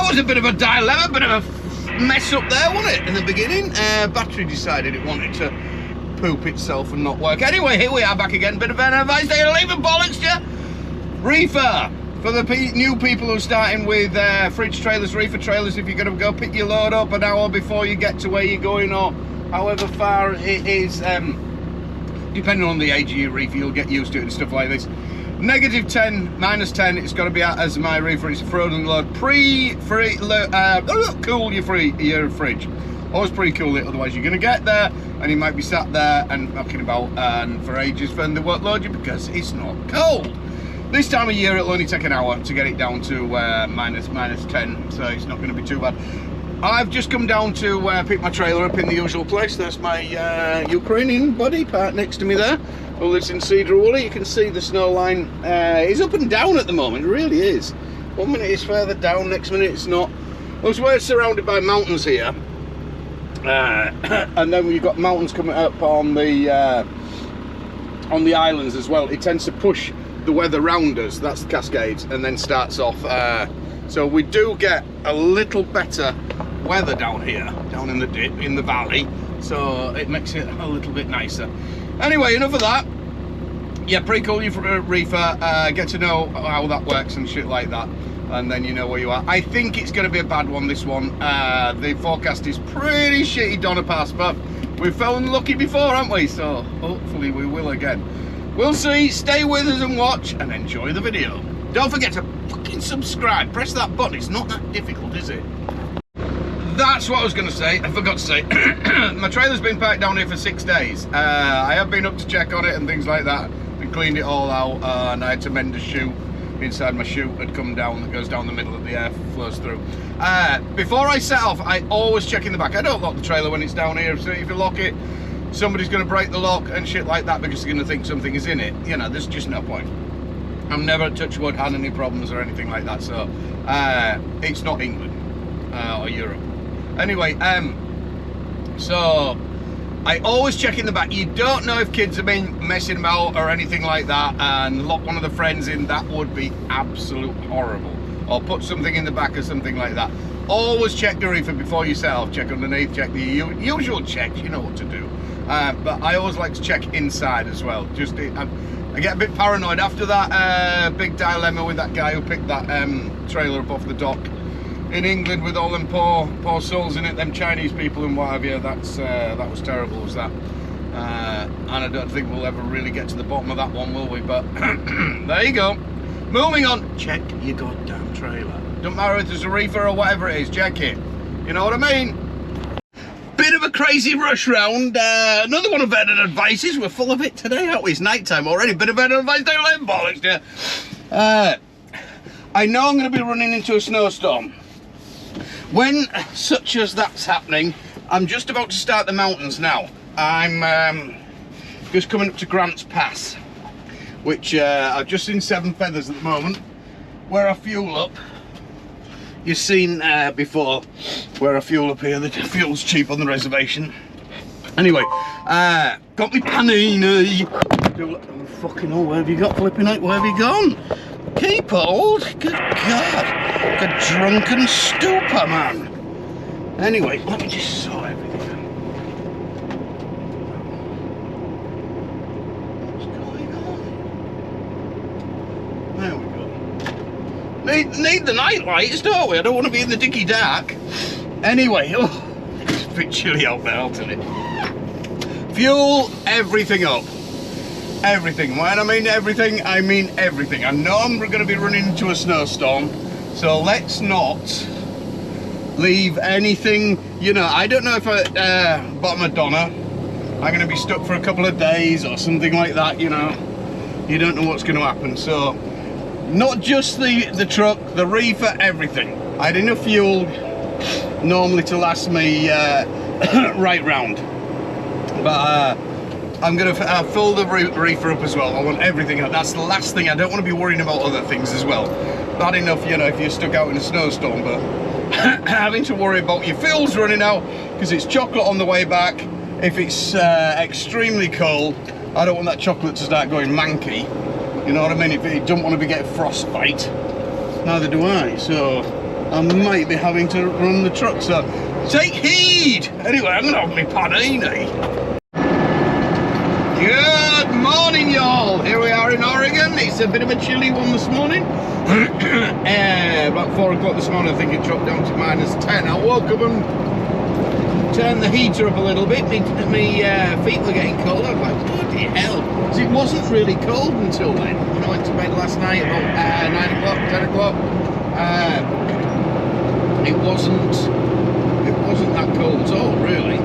was a bit of a dilemma, a bit of a mess up there, wasn't it, in the beginning? Battery decided it wanted to poop itself and not work. Anyway, here we are back again. Bit of an advice there, leave it bollocks to reefer. For the new people who are starting with fridge trailers, reefer trailers, if you're going to go pick your load up an hour before you get to where you're going, or however far it is, depending on the age of your reefer, you'll get used to it and stuff like this. -10, -10, it's got to be out as my reefer. It's a frozen load. Cool your fridge. Always pre-cool it, otherwise you're going to get there and you might be sat there and knocking about and for ages, and they won't load you because it's not cold. This time of year it'll only take an hour to get it down to -10, so it's not going to be too bad. I've just come down to pick my trailer up in the usual place. There's my Ukrainian buddy parked next to me there, who lives in Cedar Woolley. You can see the snow line is up and down at the moment, it really is. 1 minute it's further down, next minute it's not. Well, we're surrounded by mountains here, and then you've got mountains coming up on the islands as well. It tends to push the weather round us, that's the Cascades, and then starts off. So we do get a little better weather down here, down in the dip, in the valley, so it makes it a little bit nicer. Anyway, enough of that. Yeah, pre-cool your reefer, get to know how that works and shit like that, and then you know where you are. I think it's going to be a bad one, this one. The forecast is pretty shitty, Donna Pass, but we've felt lucky before, haven't we? So hopefully we will again. We'll see. Stay with us and watch and enjoy the video. Don't forget to fucking subscribe. Press that button. It's not that difficult, is it? That's what I was going to say. I forgot to say. My trailer's been parked down here for 6 days. I have been up to check on it and things like that and cleaned it all out, and I had to mend a chute. Inside my chute had come down, that goes down the middle of the air, flows through. Before I set off, I always check in the back. I don't lock the trailer when it's down here, so if you lock it, somebody's going to break the lock and shit like that because they're going to think something is in it. You know, there's just no point. I've never, touch wood, had any problems or anything like that, so it's not England or Europe. Anyway, so I always check in the back. You don't know if kids have been messing about or anything like that and lock one of the friends in. That would be absolute horrible. Or put something in the back or something like that. Always check the reefer before you set off. Check underneath, check the usual checks, you know what to do. But I always like to check inside as well. Just I get a bit paranoid after that big dilemma with that guy who picked that trailer up off the dock in England with all them poor souls in it, them Chinese people and what have you. That was terrible, was that. And I don't think we'll ever really get to the bottom of that one, will we? But there you go. Moving on. Check your goddamn trailer. Don't matter if there's a reefer or whatever it is, check it. You know what I mean? Bit of a crazy rush round. Another one of vetted advices. We're full of it today, aren't we? It's night time already. Bit of vetted advice. Don't let bollocks, yeah. I know I'm going to be running into a snowstorm. When such as that's happening, I'm just about to start the mountains now. I'm just coming up to Grant's Pass, which I've just seen 7 Feathers at the moment, where I fuel up. You've seen before where I fuel up here. The fuel's cheap on the reservation. Anyway, got me panini. Oh, fucking hell, where have you got, flipping out? Where have you gone? Keep hold. Good God. Like a drunken stupor, man. Anyway, let me just sort everything out. What's going on? There we go. Need the night lights, don't we? I don't want to be in the dicky dark. Anyway, oh, it's a bit chilly out there, isn't it? Fuel everything up. Everything. When I mean everything, I mean everything. I know I'm going to be running into a snowstorm, so let's not leave anything, you know. I don't know if bottom of Donna, I'm going to be stuck for a couple of days or something like that, you know. You don't know what's going to happen, so not just the truck, the reefer, everything. I had enough fuel normally to last me right round, but I'm going to fill the reefer up as well. I want everything up. That's the last thing. I don't want to be worrying about other things as well. Bad enough, you know, if you're stuck out in a snowstorm, but having to worry about your fuel's running out because it's chocolate on the way back. If it's extremely cold, I don't want that chocolate to start going manky. You know what I mean? If you don't want to be getting frostbite, neither do I. So I might be having to run the truck, so take heed. Anyway, I'm gonna have my panini. Good morning, y'all. Here we are in Oregon. It's a bit of a chilly one this morning. About 4 o'clock this morning, I think it dropped down to -10. I woke up and turned the heater up a little bit. My feet were getting cold. I was like, bloody hell. So it wasn't really cold until then. When I went to bed last night about 9 o'clock, 10 o'clock. It wasn't that cold at all, really.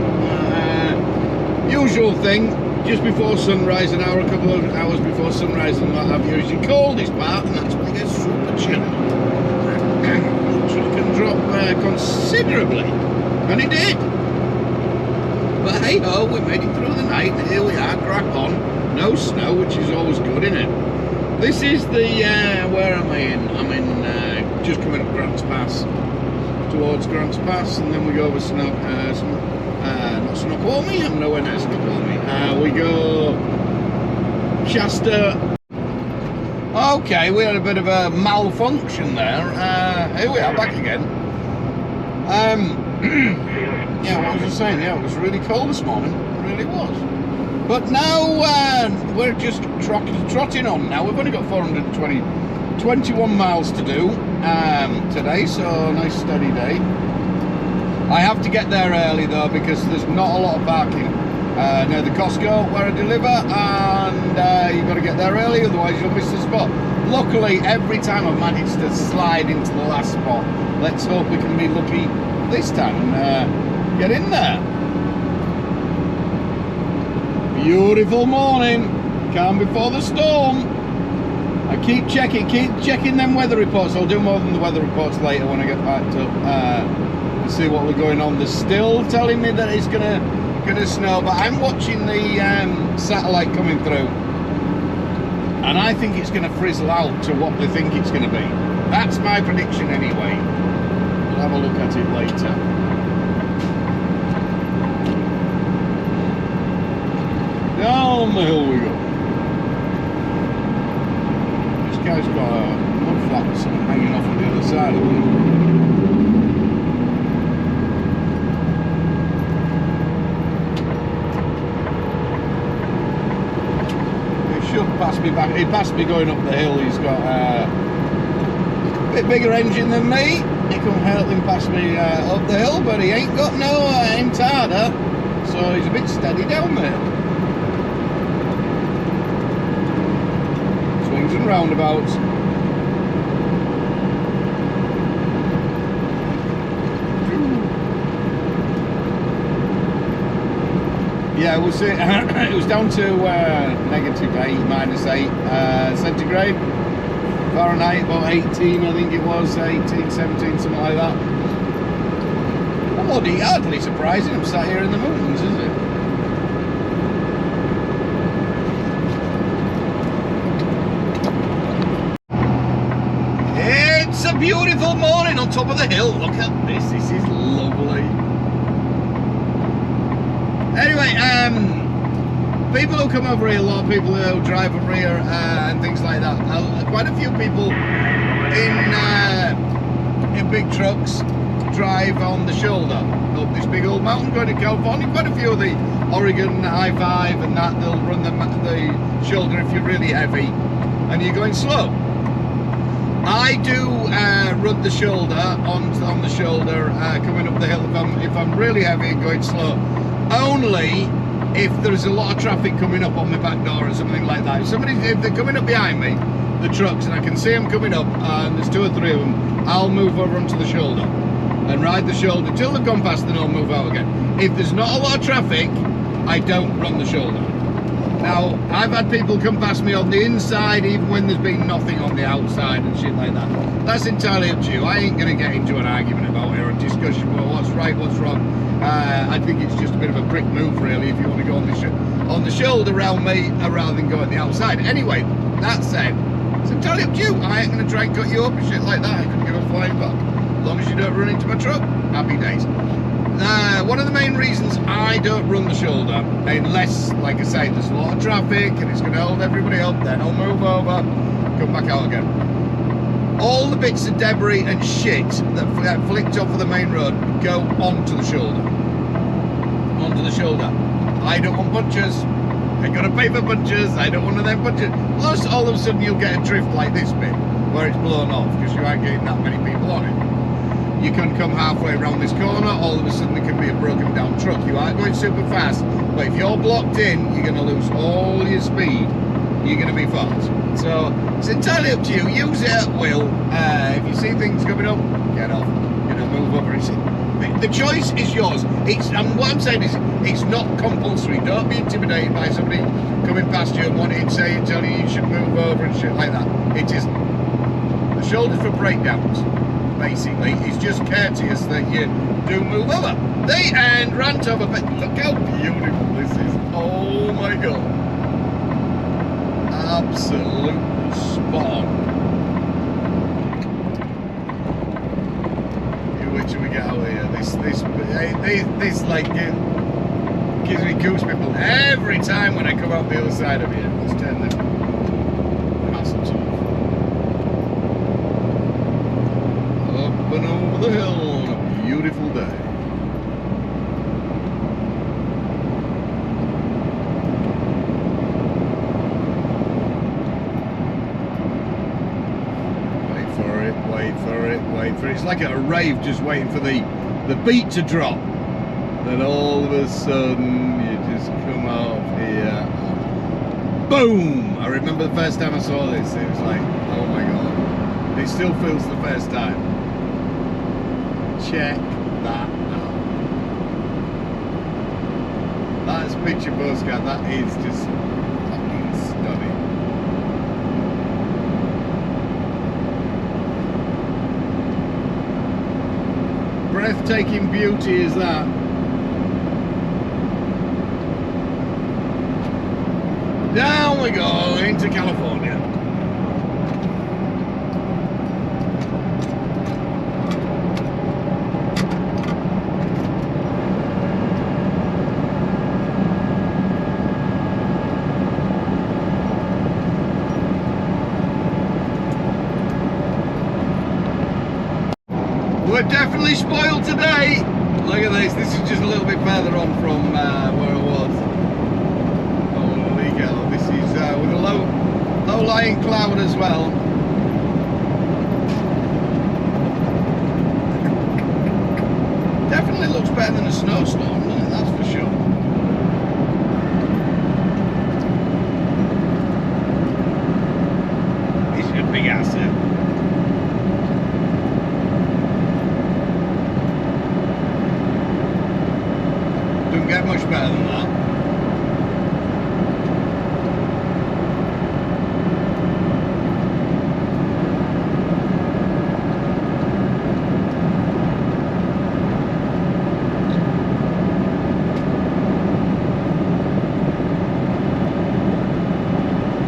Usual thing, just before sunrise, a couple of hours before sunrise and what have you, is your coldest part, and that's when it gets super chilly. It can drop considerably, and it did. But hey ho, we made it through the night, and here we are, crack on. No snow, which is always good, isn't it? This is the, where am I in? I'm in, just coming up Grants Pass, towards Grants Pass, and then we go over not Snoqualmie, I'm nowhere near Snoqualmie. We go Shasta. Okay, we had a bit of a malfunction there. Here we are, back again. Yeah, what was I saying? Yeah, it was really cold this morning. It really was. But now we're just trotting on now. We've only got 21 miles to do today, so nice steady day. I have to get there early though, because there's not a lot of parking near the Costco where I deliver, and you've got to get there early, otherwise you'll miss the spot. Luckily, every time I've managed to slide into the last spot. Let's hope we can be lucky this time and get in there. Beautiful morning, calm before the storm. I keep checking them weather reports. I'll do more than the weather reports later when I get packed up and see what we're going on. They're still telling me that it's gonna snow, but I'm watching the satellite coming through, and I think it's gonna frizzle out to what they think it's gonna be. That's my prediction anyway. We'll have a look at it later. Down the hill we go. This guy's got a mud flap or something hanging off on the other side of him. He should pass me back. He passed me going up the hill. He's got a bit bigger engine than me. He couldn't help him pass me up the hill, but he ain't got no intarder, so he's a bit steady down there. And roundabouts. Yeah, we'll see. It was down to -8, -8 centigrade. Fahrenheit, about 18, I think it was, 18, 17, something like that. Hardly surprising. I'm sat here in the mountains, is it? It's a beautiful morning on top of the hill. Look at this. This is lovely. Anyway, people who come over here, a lot of people who drive over here and things like that. Quite a few people in big trucks drive on the shoulder up this big old mountain going to California. Quite a few of the Oregon I-5 and that, they'll run the shoulder if you're really heavy and you're going slow. I do run the shoulder on the shoulder coming up the hill if I'm really heavy and going slow. Only if there's a lot of traffic coming up on my back door or something like that. If they're coming up behind me, the trucks, and I can see them coming up, and there's 2 or 3 of them, I'll move over onto the shoulder and ride the shoulder till they've gone past, then I'll move out again. If there's not a lot of traffic, I don't run the shoulder. Now, I've had people come past me on the inside even when there's been nothing on the outside and shit like that. That's entirely up to you. I ain't going to get into an argument about it or a discussion about what's right, what's wrong. I think it's just a bit of a prick move, really, if you want to go on the shoulder around me rather than go on the outside. Anyway, that said, it's entirely up to you. I ain't going to try and cut you up and shit like that. I couldn't give a flying fuck. As long as you don't run into my truck, happy days. One of the main reasons I don't run the shoulder, unless, like I say, there's a lot of traffic and it's going to hold everybody up, then I'll move over, come back out again. all the bits of debris and shit that get flicked off of the main road go onto the shoulder. Onto the shoulder. I don't want bunches. I gotta pay for bunches. I don't want them bunches. Plus, all of a sudden you'll get a drift like this bit, where it's blown off because you aren't getting that many people on it. You can come halfway around this corner, all of a sudden there can be a broken down truck. You aren't going super fast, but if you're blocked in, you're going to lose all your speed. You're going to be fucked. So it's entirely up to you. Use it at will. If you see things coming up, get off. You know, move over. The choice is yours. And what I'm saying is, it's not compulsory. Don't be intimidated by somebody coming past you and wanting to say, telling you should move over and shit like that. It isn't. The shoulder's for breakdowns. Basically, it's just courteous that you do move over. The end rant over, but look how beautiful this is. Oh my god. Absolute spot on. Which should we get out of here? This like gives me goosebumps every time when I come out the other side of here. Let's turn the hassles off. And over the hill on a beautiful day. Wait for it, wait for it, wait for it. It's like at a rave just waiting for the beat to drop. Then all of a sudden you just come out of here. Boom! I remember the first time I saw this, it was like, oh my god. It still feels the first time. Check that out. That's picture postcard. That is just fucking stunning. Breathtaking beauty is that. Down we go into California. We're definitely spoiled today. Look at this. This is just a little bit further on from where I was. Holy cow. This is with a low-lying cloud as well. Definitely looks better than a snowstorm, doesn't it? That's for sure. This is a big asset. Don't get much better than that.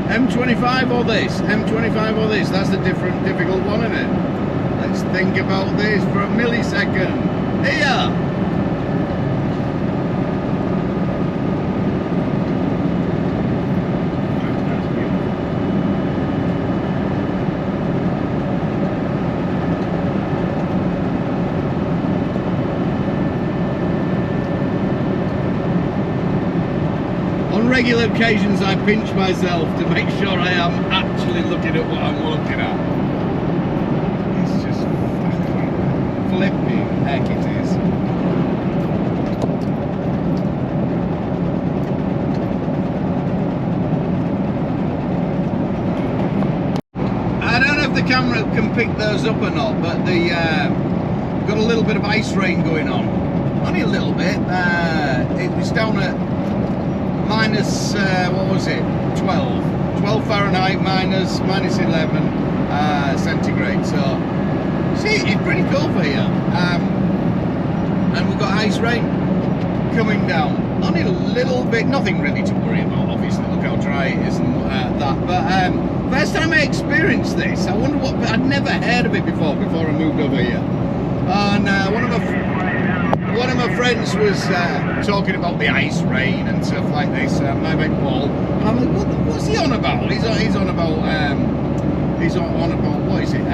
M25 or this? M25 or this? That's the difficult one, isn't it? Let's think about this for a millisecond. Here! On regular occasions I pinch myself to make sure I am actually looking at what I'm looking at. It's just fucking flipping heck it is. I don't know if the camera can pick those up or not, but the got a little bit of ice rain going on. Only a little bit. It was down at minus, what was it, 12 Fahrenheit, minus 11 centigrade. So see, it's pretty cool for here. And we've got ice rain coming down. Only a little bit, nothing really to worry about, obviously. Look how dry it is and that. But first time I experienced this, I wonder what, I'd never heard of it before I moved over here. And one of my friends was talking about the ice rain and stuff like this. My mate Paul, and I'm like, what's he on about? He's on about on about, what is it? God,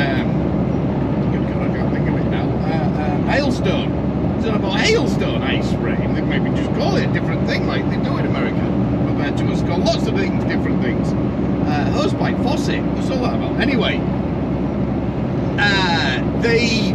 I can't think of it now. Hailstone. It's on about hailstone ice rain. They maybe just call it a different thing like they do in America. Compared to us, call lots of things different things. Hosepipe, faucet. What's all that about? Anyway, the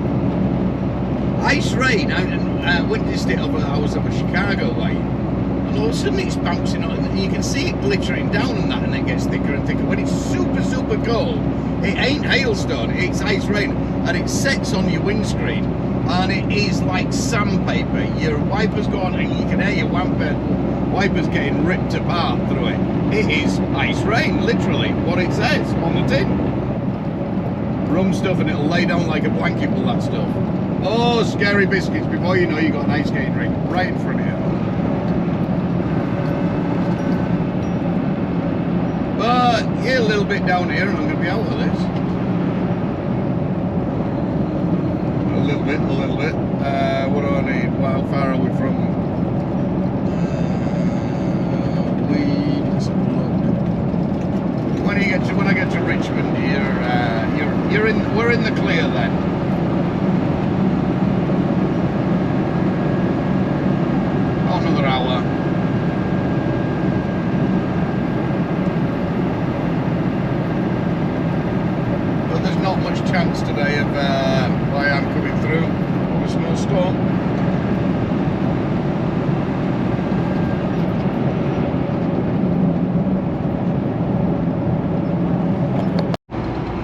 ice rain. I witnessed it over. I was over Chicago way. And all of a sudden it's bouncing on, and you can see it glittering down and that, and it gets thicker and thicker. When it's super, super cold, it ain't hailstone, it's ice rain, and it sets on your windscreen, and it is like sandpaper. Your wipers go on, and you can hear your wipers getting ripped apart through it. It is ice rain, literally, what it says on the tin. Rum stuff, and it'll lay down like a blanket, all that stuff. Oh, scary biscuits, before you know you got an ice skating rink right in front of you. But yeah, a little bit down here and I'm going to be out of this. A little bit. What do I need? How far are we from? Let's have a look. When I get to Richmond, we're in the clear then. Oh, another hour. Not much chance today of why I'm coming through a snowstorm.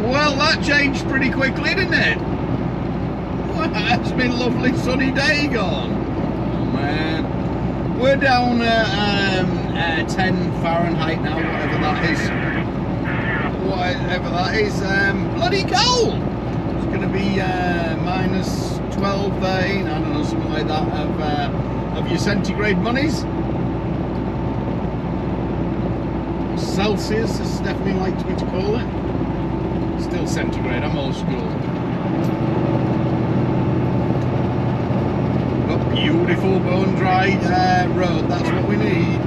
Well, that changed pretty quickly, didn't it? Well, it's been a lovely sunny day gone. Oh man, we're down 10 Fahrenheit now, whatever that is. Bloody cold. It's going to be minus 12, 13, I don't know, something like that of your centigrade monies. Celsius, as Stephanie likes me to call it. Still centigrade, I'm old school. A beautiful bone dry road, that's what we need.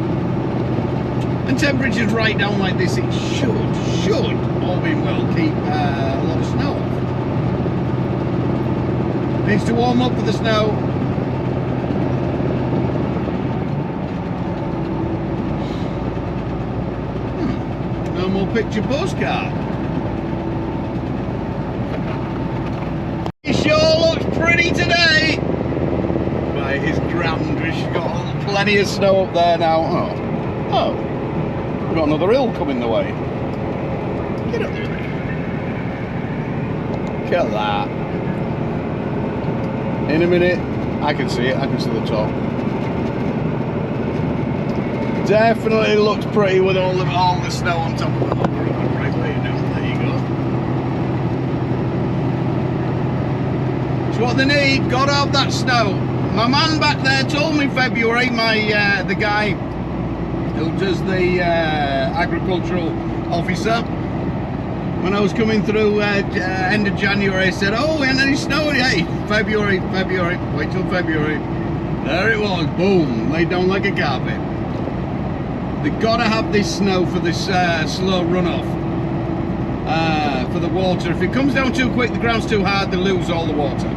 And temperatures right down like this, it should, all being well, keep a lot of snow off. Needs to warm up for the snow. No more picture postcard. It sure looks pretty today. Right, it's grand. We've got plenty of snow up there now. Oh. We've got another hill coming the way. Get up there. Look at that. In a minute, I can see it. I can see the top. Definitely looks pretty with all the snow on top of it. Right where you know. There you go. It's what they need. Gotta have that snow. My man back there told me February. The guy who does the agricultural officer, when I was coming through end of January, I said, oh, we ain't any snow. Hey, February, wait till February. There it was, boom, laid down like a carpet. They gotta have this snow for this slow runoff, for the water. If it comes down too quick, the ground's too hard, they lose all the water.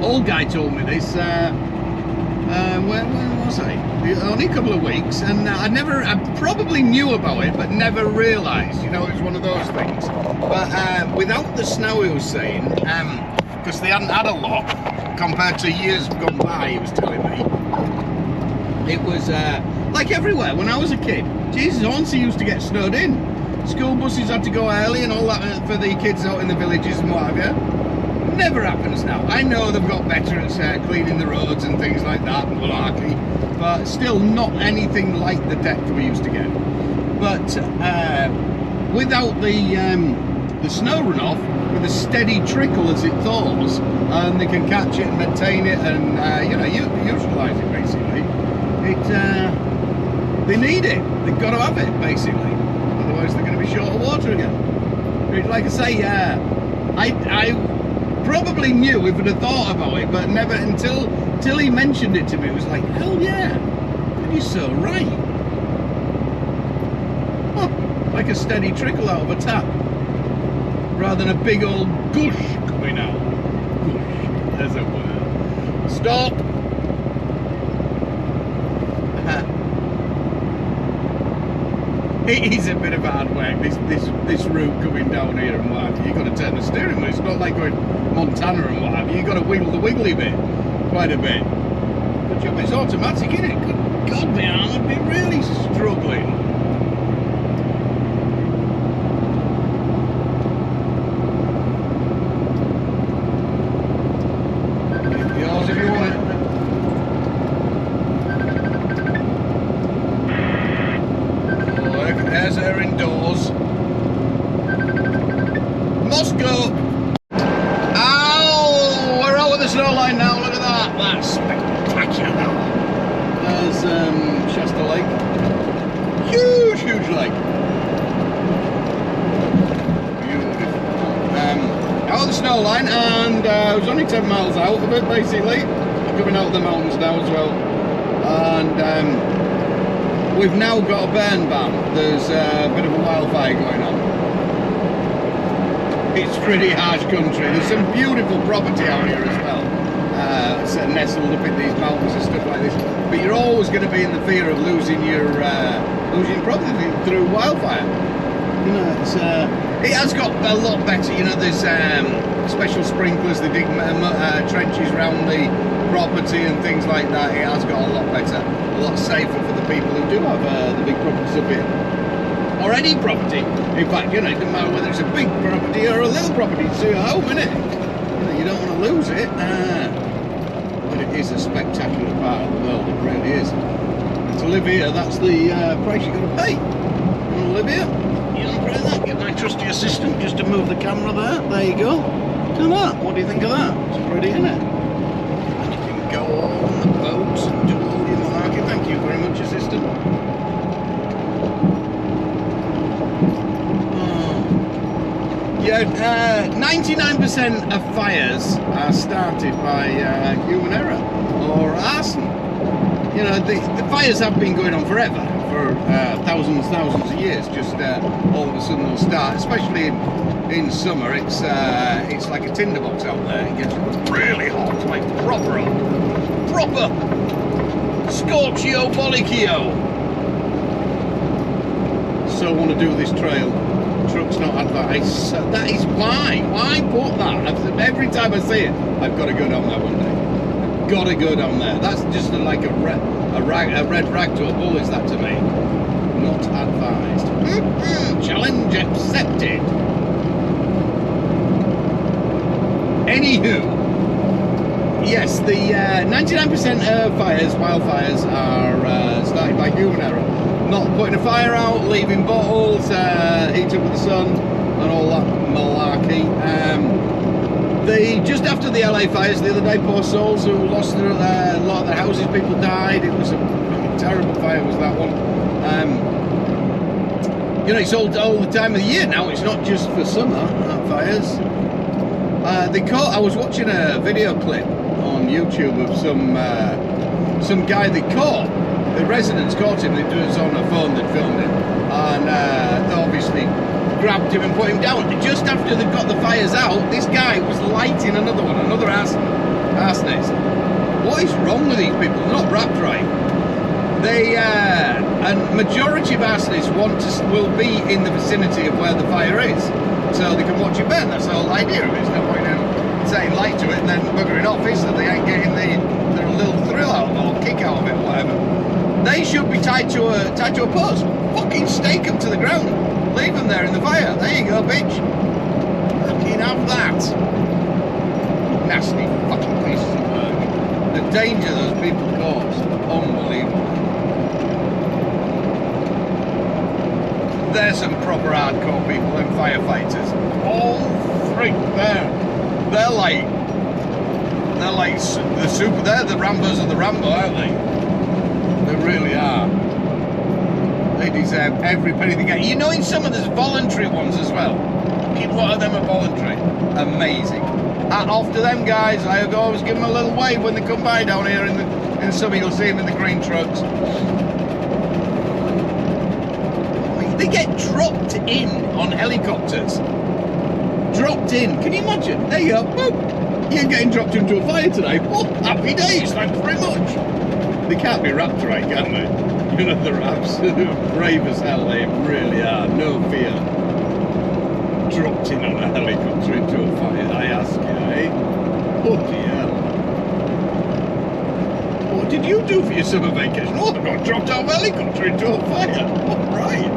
Old guy told me this, when was I? Only a couple of weeks, and I probably knew about it, but never realised, you know, it was one of those things. But without the snow, he was saying, because they hadn't had a lot compared to years gone by, he was telling me, it was like everywhere when I was a kid. Jesus, Hornsey used to get snowed in. School buses had to go early and all that for the kids out in the villages and what have you. Never happens now. I know they've got better at cleaning the roads and things like that and malarkey, but still not anything like the depth we used to get. But without the snow runoff, with a steady trickle as it thaws, and they can catch it and maintain it and you know, utilise it basically. They need it. They've got to have it basically. Otherwise, they're going to be short of water again. Like I say, I probably knew if I'd have thought about it, but never until he mentioned it to me. It was like, hell yeah, you're so right. Huh, like a steady trickle out of a tap. rather than a big old gush coming out. Gush, there's a word. Stop. It is a bit of hard work, this route coming down here and what have you. You've got to turn the steering wheel. It's not like going Montana and what have you. You've got to wiggle the wiggly bit quite a bit. Good job it's automatic, isn't it? Good God, man, I'd be really struggling. Yours if you want it. There's her indoors. Moscow! Ow! We're out with the snow line now, look at that. That's spectacular. There's Shasta Lake. Huge, huge lake. Beautiful. Out of the snow line, and I was only 10 miles out of it basically. I'm coming out of the mountains now as well. And we've now got a burn ban. There's a bit of a wildfire going on. It's pretty harsh country. There's some beautiful property out here as well. It's nestled up in these mountains and stuff like this. But you're always going to be in the fear of losing your property through wildfire. You know, it has got a lot better. You know, there's special sprinklers. They dig trenches around the property and things like that. It has got a lot better, a lot safer for the people who do have the big properties up here, or any property. In fact, you know, it doesn't matter whether it's a big property or a little property. It's your home, isn't it? You know, you don't want to lose it. But it is a spectacular part of the world. It really is. And to live here, that's the price you've got to pay. You want to live here? You don't pay that. Get my trusty assistant just to move the camera there. There you go. Do that. What do you think of that? It's pretty, isn't it? Go on the boat and do all your malarkey. Thank you very much, assistant. Yeah, 99% of fires are started by human error or arson. You know, the fires have been going on forever, for thousands of years. Just all of a sudden they'll start, especially in summer. It's like a tinderbox out there. It gets really hot, like proper Scorchio Bollicchio. So want to do this trail. Truck's not advised. So that is why put that? Every time I see it, I've got to go down there one day. I've got to go down there. That's just like a red rag to a bull, is that to me? Not advised. Challenge accepted. Anywho. Yes, the 99% of wildfires are started by human error. Not putting a fire out, leaving bottles, heat up with the sun, and all that malarkey. Just after the LA fires the other day, poor souls who lost a lot of their houses, people died. It was a terrible fire, was that one. You know, it's all the time of the year now. It's not just for summer fires. I was watching a video clip on YouTube of some guy they caught. The residents caught him. It was on a phone that filmed it, and they obviously grabbed him and put him down. Just after they got the fires out, this guy was lighting another one, another arsonist. What is wrong with these people? They're not wrapped right. And majority of arsonists will be in the vicinity of where the fire is, so they can watch it burn. That's the whole idea of it. There's no point in saying light to it and then buggering off, is that they ain't getting their little thrill out of it or kick out of it or whatever. They should be tied to a post. Fucking stake them to the ground. Leave them there in the fire. There you go, bitch. Fucking have that. Nasty fucking pieces of work. The danger those people cause, unbelievable. There's some proper hardcore people, them firefighters. All three, they're like the super. They're the Rambos of the Rambo, aren't they? They really are. They deserve every penny they get. You know, in some of there's voluntary ones as well. A lot of them are voluntary. Amazing. Hat off to them guys. I always give them a little wave when they come by down here in the summer. You'll see them in the green trucks. They get dropped in on helicopters. dropped in. Can you imagine? There you go. Boop. You're getting dropped into a fire today. Oh, happy days. Thanks very much. They can't be wrapped right, can they? You know, they're absolute brave as hell. They really are. No fear. Dropped in on a helicopter into a fire. I ask you, eh? Bloody hell. What did you do for your summer vacation? Oh, I got dropped out of a helicopter into a fire. Oh, right.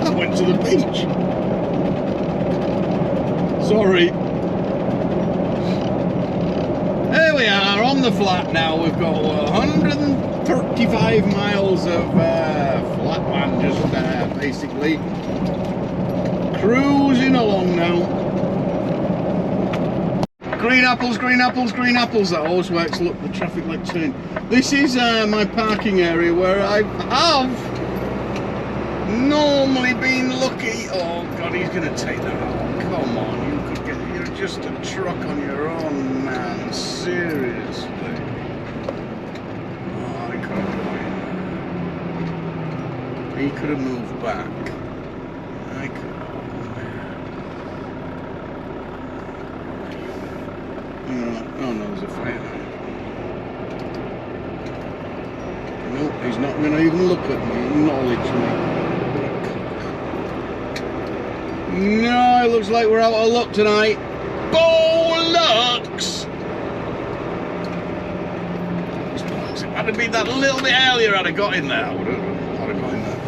I went to the beach. Sorry. There we are on the flat now. We've got 135 miles of flat land just basically cruising along now. Green apples, green apples, green apples. That always works. Look, the traffic light turn. This is my parking area where I have normally been lucky. Oh God, he's going to take that out. Come on, you could get. You're just a truck on your own, man. Seriously. Oh, I could have gone in. He could have moved back. I could. Oh no, there's a fire. Nope, he's not going to even look at me, acknowledge me. No, it looks like we're out of luck tonight. Bollocks! If I'd have been that little bit earlier, I'd have got in there. I'd have got in there.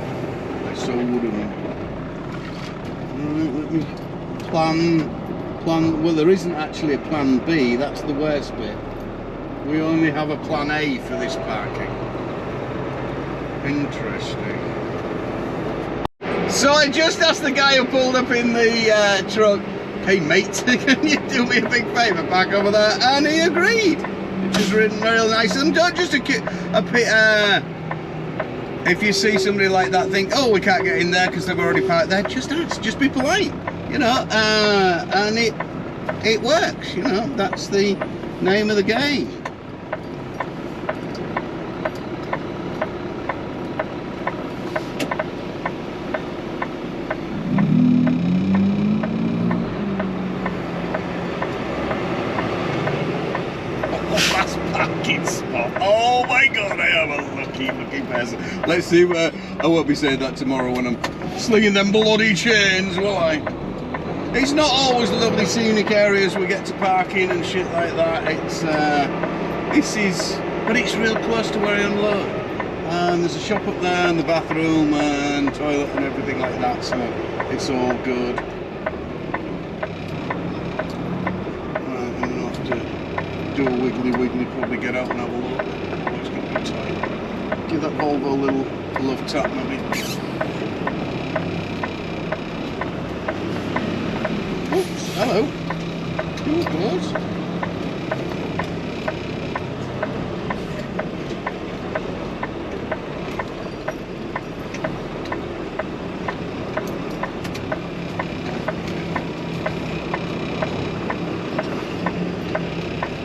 I so would have. Let me plan. Well, there isn't actually a plan B, that's the worst bit. We only have a plan A for this parking. Interesting. So I just asked the guy who pulled up in the truck, hey mate, can you do me a big favour, park over there? And he agreed, which is really nice. And just if you see somebody like that think, oh, we can't get in there because they've already parked there, just ask, just be polite. You know, and it works, you know, that's the name of the game. Oh, that's parking spot. Oh my God, I am a lucky person. Let's see where, I won't be saying that tomorrow when I'm slinging them bloody chains, will I? It's not always lovely scenic areas we get to park in and shit like that. It's but it's real close to where I unload. And there's a shop up there and the bathroom and toilet and everything like that, so it's all good. Right, I'm gonna have to do a wiggly, probably get out and have a look. Oh, it's gonna be tight. Give that Volvo a little love tap maybe. Oops, hello. Ooh, close.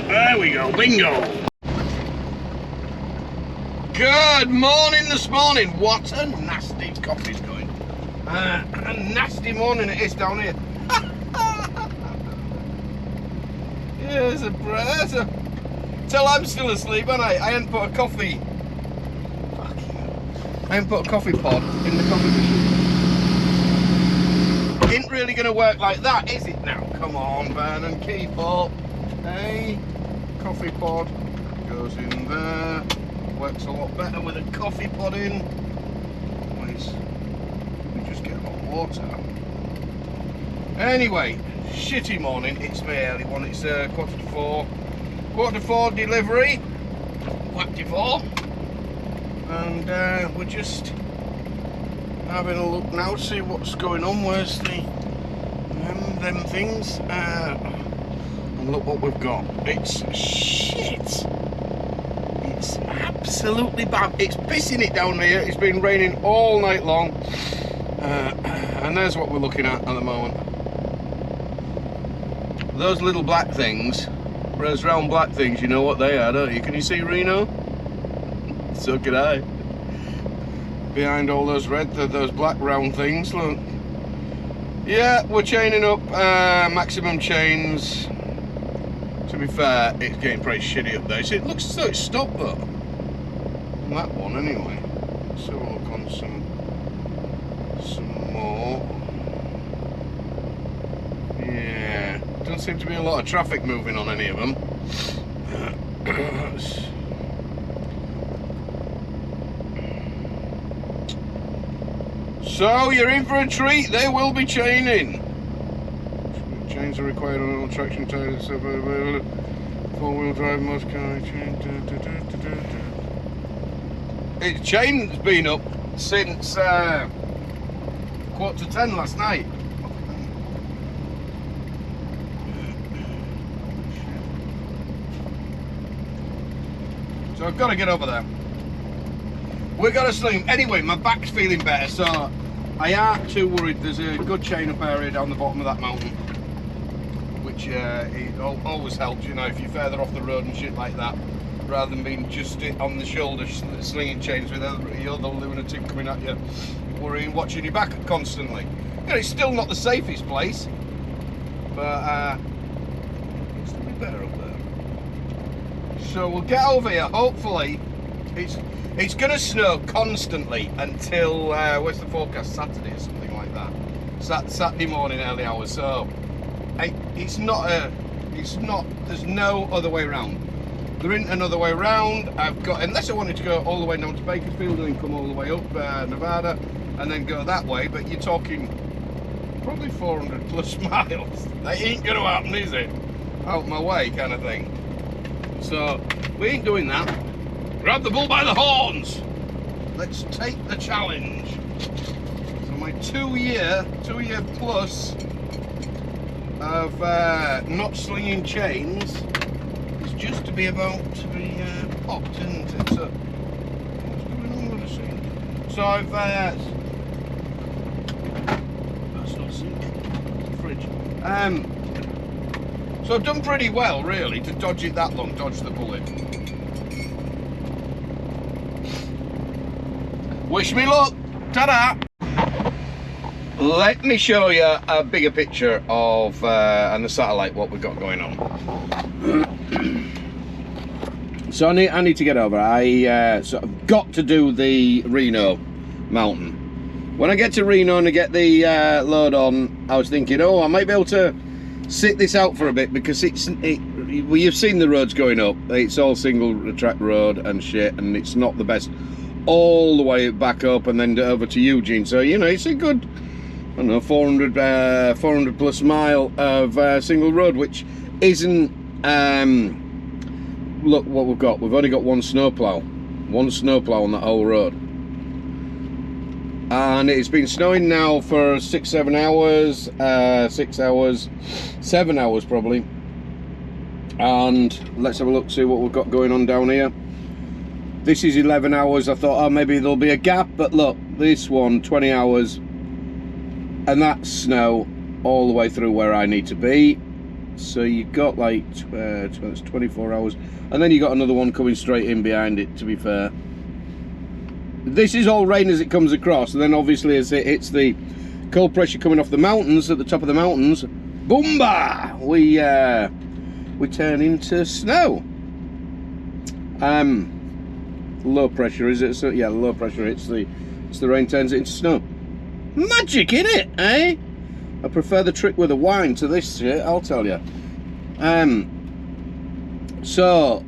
There we go, bingo. Good morning this morning. What a nasty coffee's going. A nasty morning it is down here. There's a till I'm still asleep, and I hadn't put a coffee. I hadn't put a coffee pod in the coffee machine. Ain't really gonna work like that, is it now? Come on, Vernon, keep up. Hey, coffee pod goes in there. Works a lot better with a coffee pod in. Please, we just get hot water. Anyway. Shitty morning, it's my early one, it's quarter to four delivery, whacked it for, and we're just having a look now, see what's going on, where's them things, and look what we've got. It's shit, it's absolutely bad, it's pissing it down here, it's been raining all night long, and there's what we're looking at the moment. Those little black things, those round black things, you know what they are, don't you? Can you see Reno? So can I. Behind all those red, those black round things, look. Yeah, we're chaining up maximum chains. To be fair, it's getting pretty shitty up there. See, it looks as though it's stopped though. On that one anyway. Let's have a look on some more. Yeah, doesn't seem to be a lot of traffic moving on any of them. So you're in for a treat. They will be chaining. Chains are required on all traction tires. Four-wheel drive most car chain. Its chain's been up since 9:45 last night. So I've got to get over there. We're gonna sling. Anyway, my back's feeling better, so I aren't too worried. There's a good chain up area down the bottom of that mountain, which it always helps, you know, if you're further off the road and shit like that, rather than being just on the shoulder slinging chains with the other lunatic coming at you, worrying, watching your back constantly. You know, it's still not the safest place, but it's still be better up there. So we'll get over here. Hopefully, it's going to snow constantly until where's the forecast? Saturday or something like that. Saturday morning, early hours. So there's no other way around. There isn't another way around. Unless I wanted to go all the way down to Bakersfield and then come all the way up Nevada and then go that way, but you're talking probably 400 plus miles. That ain't going to happen, is it? Out my way kind of thing. So we ain't doing that. Grab the bull by the horns. Let's take the challenge. So my two-year plus of not slinging chains is just to be about to be popped, isn't it? So what's going on with the sink? So I've that's not sink, it's a fridge. So I've done pretty well really to dodge it that long, dodge the bullet. Wish me luck. Ta-da! Let me show you a bigger picture of and the satellite what we've got going on. So I need to get over. So I've got to do the Reno mountain. When I get to Reno and I get the load on, I was thinking, oh, I might be able to sit this out for a bit because well, you've seen the roads going up. It's all single track road and shit, and it's not the best all the way back up and then over to Eugene. So you know, it's a good, I don't know, 400 plus mile of single road, which isn't. Look what we've got. We've only got one snowplow on that whole road, and it's been snowing now for 6-7 hours, 6 hours, 7 hours probably. And let's have a look, see what we've got going on down here. This is 11 hours. I thought, oh, maybe there'll be a gap, but look, this one 20 hours, and that's snow all the way through where I need to be. So you got like it's 24 hours, and then you got another one coming straight in behind it, to be fair. This is all rain as it comes across, and then obviously as it hits the cold pressure coming off the mountains, at the top of the mountains, boomba, we turn into snow. Low pressure, is it? So yeah, low pressure, it's the rain turns it into snow. Magic, innit, eh? I prefer the trick with the wine to this shit, I'll tell you. So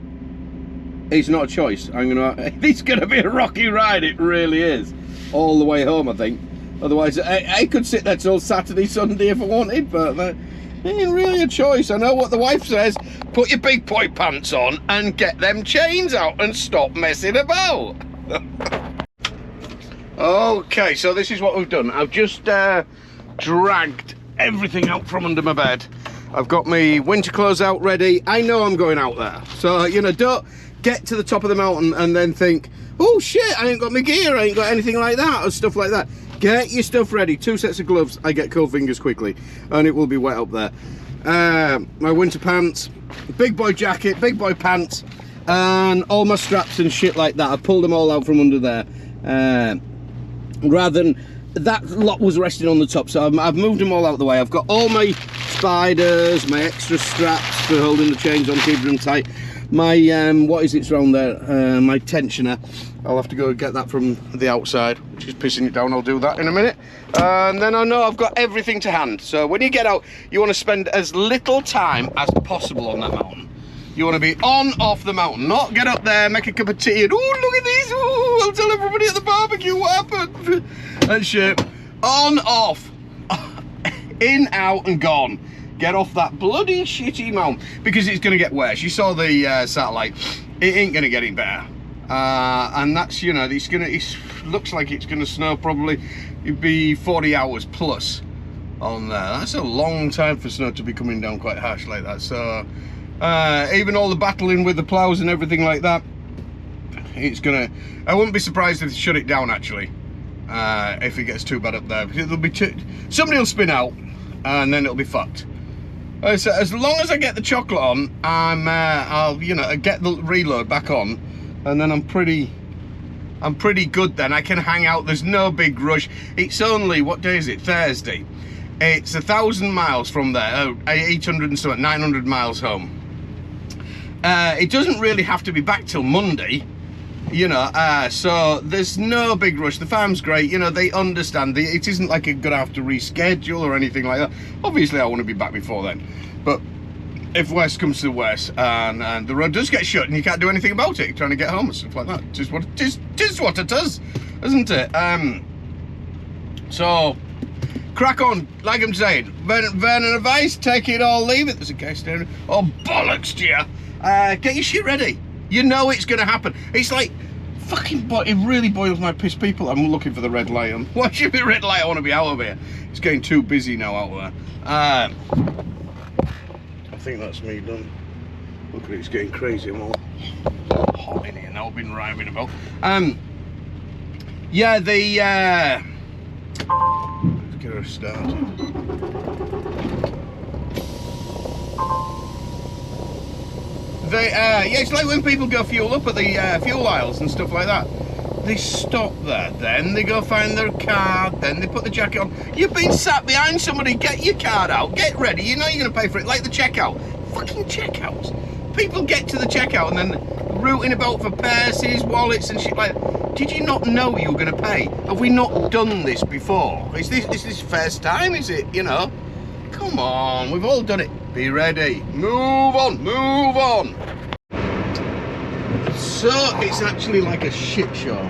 it's not a choice. It's gonna be a rocky ride, it really is. All the way home, I think. Otherwise, I could sit there till Saturday, Sunday if I wanted, but it ain't really a choice. I know what the wife says, put your big boy pants on and get them chains out and stop messing about. Okay, so this is what we've done. I've just dragged everything out from under my bed. I've got my winter clothes out ready. I know I'm going out there, so you know, don't get to the top of the mountain and then think, oh shit, I ain't got my gear, I ain't got anything like that or stuff like that. Get your stuff ready. 2 sets of gloves. I get cold fingers quickly and it will be wet up there. My winter pants, big boy jacket, big boy pants, and all my straps and shit like that. I pulled them all out from under there, rather than that lot was resting on the top, so I've moved them all out of the way. I've got all my spiders, my extra straps for holding the chains on, keeping them tight. My what is it's around there, my tensioner, I'll have to go get that from the outside, which is pissing it down. I'll do that in a minute, and then I know I've got everything to hand. So when you get out, you want to spend as little time as possible on that mountain. You want to be on off the mountain, not get up there, make a cup of tea and oh look at these, oh I'll tell everybody at the barbecue what happened and shit. On, off, in, out and gone. Get off that bloody shitty mountain, because it's going to get worse. You saw the satellite, it ain't going to get any better. And that's, you know, it looks like it's going to snow probably, it'd be 40 hours plus on there. That's a long time for snow to be coming down quite harsh like that. So even all the battling with the plows and everything like that, it's going to, I wouldn't be surprised if they shut it down actually, if it gets too bad up there. Because it'll be somebody will spin out and then it'll be fucked. So as long as I get the chocolate on, I'll, you know, get the reload back on, and then I'm pretty good then. I can hang out, there's no big rush. It's only, what day is it? Thursday. It's 1,000 miles from there, 800 and something, 900 miles home. It doesn't really have to be back till Monday, you know, so there's no big rush. The farm's great, you know, they understand. It isn't like I'm gonna have to reschedule or anything like that. Obviously I want to be back before then, but if worst comes to worst and the road does get shut and you can't do anything about it, trying to get home and stuff like that, just what it does, isn't it? So crack on, like I'm saying. Vernon advice, take it or leave it. There's a guy staring. Oh bollocks to you. Get your shit ready. You know it's going to happen. It's like, fucking, it really boils my piss, people. I'm looking for the red light. Why should be red light? I want to be out of here. It's getting too busy now out there. I think that's me done. Look at it, it's getting crazy. I'm all hot in here now. I've been rhyming about. Yeah, let's get her started. Yeah, it's like when people go fuel up at the fuel aisles and stuff like that. They stop there, then they go find their card, then they put the jacket on. You've been sat behind somebody, get your card out, get ready, you know you're going to pay for it, like the checkout. Fucking checkouts. People get to the checkout and then rooting about for purses, wallets and shit like that. Did you not know you were going to pay? Have we not done this before? Is this first time, is it, you know? Come on, we've all done it. Be ready. Move on, move on. So, it's actually like a shit show.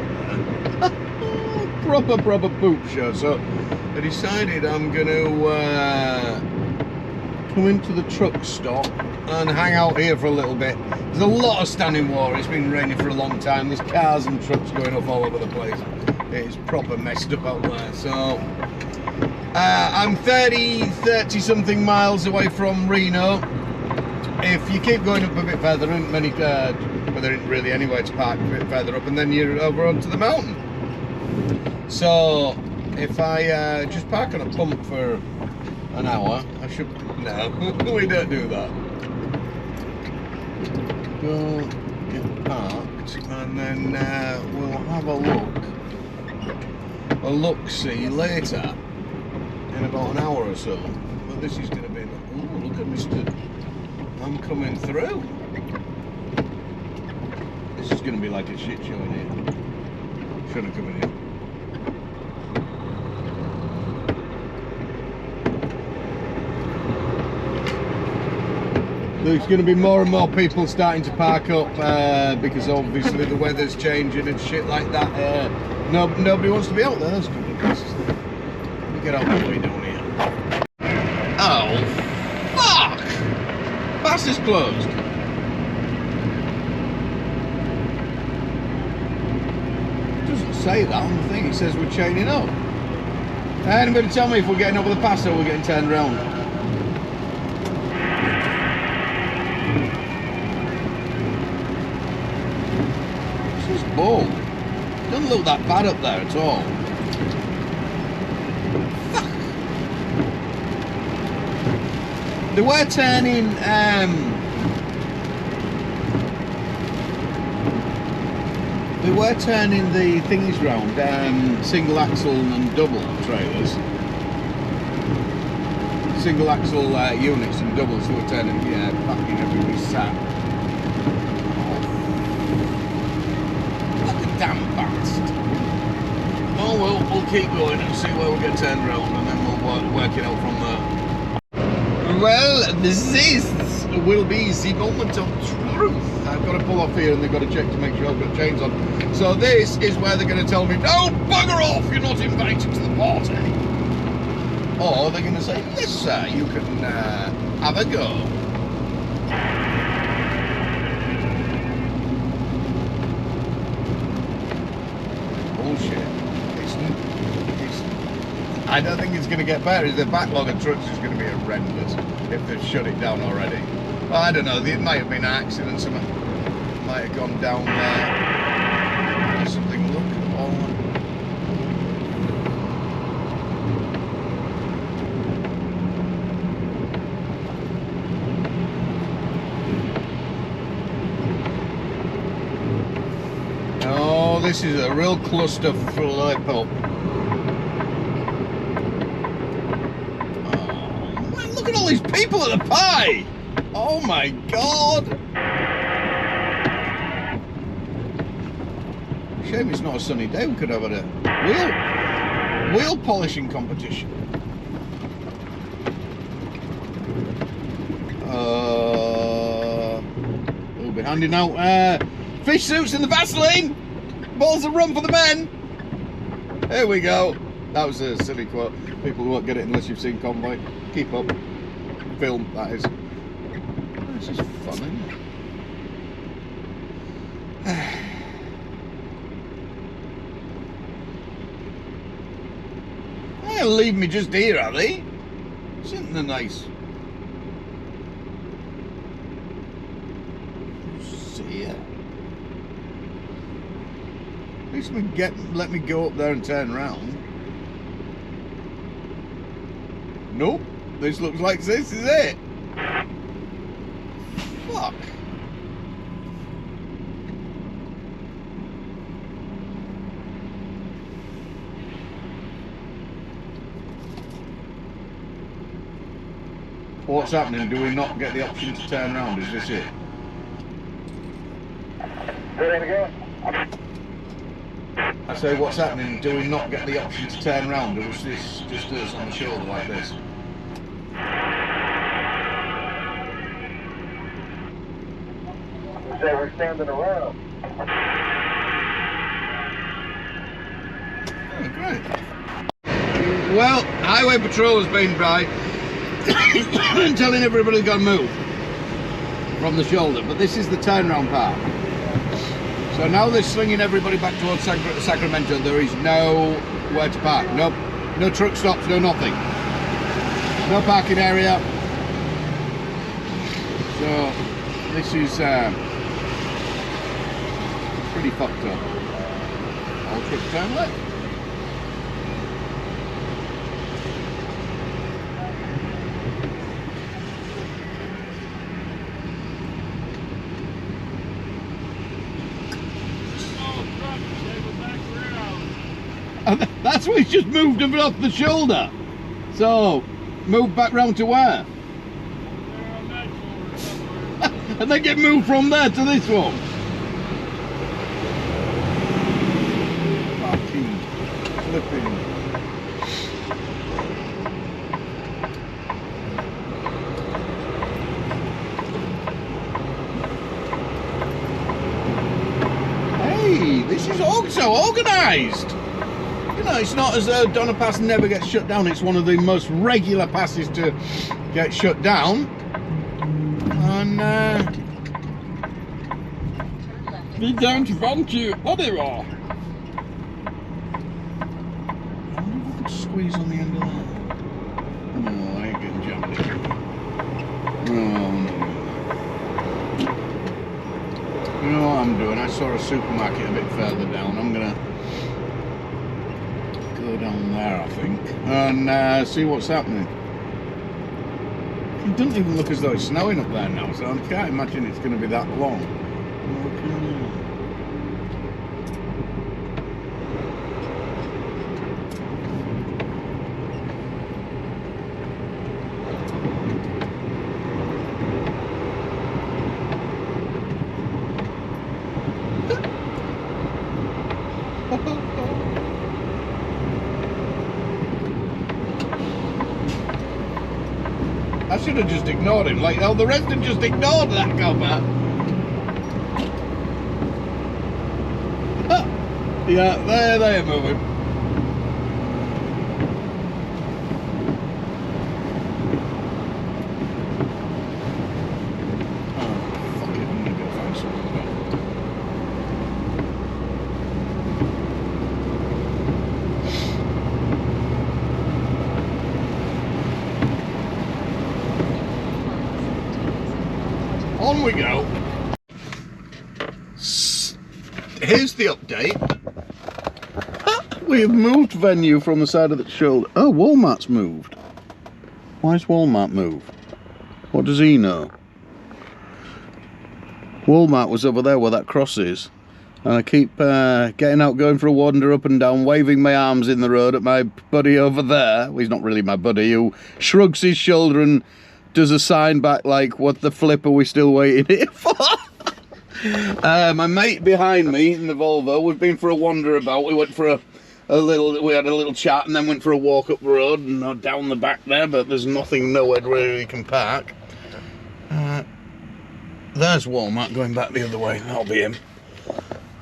proper poop show. So, I decided I'm going to come into the truck stop and hang out here for a little bit. There's a lot of standing water. It's been raining for a long time. There's cars and trucks going off all over the place. It's proper messed up out there. So, I'm 30 something miles away from Reno. If you keep going up a bit further, there isn't really anywhere to park a bit further up, and then you're over onto the mountain. So if I just park on a pump for an hour, I should, no, we don't do that. Go get parked, and then we'll have a look-see later. In about an hour or so. But this is going to be, oh look at Mr. I'm coming through. This is going to be like a shit show in here. Shouldn't have come in here. There's going to be more and more people starting to park up because obviously the weather's changing and shit like that. Nobody wants to be out there. That's good. Get out of the way down here. Oh, fuck! Pass is closed. It doesn't say that on the thing. It says we're chaining up. Anybody tell me if we're getting over the pass or we're getting turned around? This is bold. Doesn't look that bad up there at all. They were turning, They were turning the thingies round, single axle and double trailers. Single axle units and doubles, they were turning, yeah, fucking everybody sat. Like a damn bastard. Oh well, we'll keep going and see where we get turned round, and then we'll work it out from there. Well, this will be the moment of truth. I've got to pull off here and they've got to check to make sure I've got chains on. So this is where they're going to tell me, no, bugger off, you're not invited to the party. Or they're going to say, yes sir, you can have a go. Bullshit. I don't think it's going to get better. The backlog of trucks is going to be horrendous if they've shut it down already. Well, I don't know, there might have been an accident, something might have gone down there. Something, look at all. Oh, this is a real cluster flip up. Look at all these people at the pie! Oh my god! Shame it's not a sunny day. We could have had a wheel polishing competition. We'll be handing out fish suits in the Vaseline. Balls of rum for the men. There we go. That was a silly quote. People won't get it unless you've seen Convoy. Keep up. Film, that is. This is fun, isn't it? They'll leave me just here, are they? Isn't they nice? See ya. At least let me go up there and turn around. Nope. This looks like this is it. Fuck. What's happening? Do we not get the option to turn around? Is this it? Say it again. I say, what's happening? Do we not get the option to turn around? Or is this just us on the shoulder like this? Say we're standing around. Oh, great. Well, Highway Patrol has been by and telling everybody to go move from the shoulder, but this is the turnaround part. So now they're slinging everybody back towards Sacramento. There is nowhere to park. Nope. No truck stops, no nothing. No parking area. So this is pretty fucked up. All truck turn left. That's why he's just moved them off the shoulder. So, move back round to where? And then get moved from there to this one. Fucking flipping. Hey, this is also organised. You know, it's not as though Donna Pass never gets shut down. It's one of the most regular passes to get shut down. And we don't want you anymore. I wonder if I could squeeze on the end of that. No, I ain't getting jumped in. No. You know what I'm doing? I saw a supermarket a bit further down. I'm gonna go down there, I think, and see what's happening. It doesn't even look as though it's snowing up there now, so I can't imagine it's going to be that long. should have just ignored him. Like, the rest have just ignored that copper. Yeah, they're moving. On we go. Here's the update. We have moved venue from the side of the shoulder. Oh, Walmart's moved. Why's Walmart moved? What does he know? Walmart was over there where that cross is. And I keep getting out, going for a wander up and down, waving my arms in the road at my buddy over there. Well, he's not really my buddy, who shrugs his shoulder and does a sign back like, what the flip are we still waiting here for? My mate behind me in the Volvo, we've been for a wander about. We went for we had a little chat and then went for a walk up the road and down the back there, but there's nothing nowhere where we can park. There's Walmart going back the other way. That'll be him.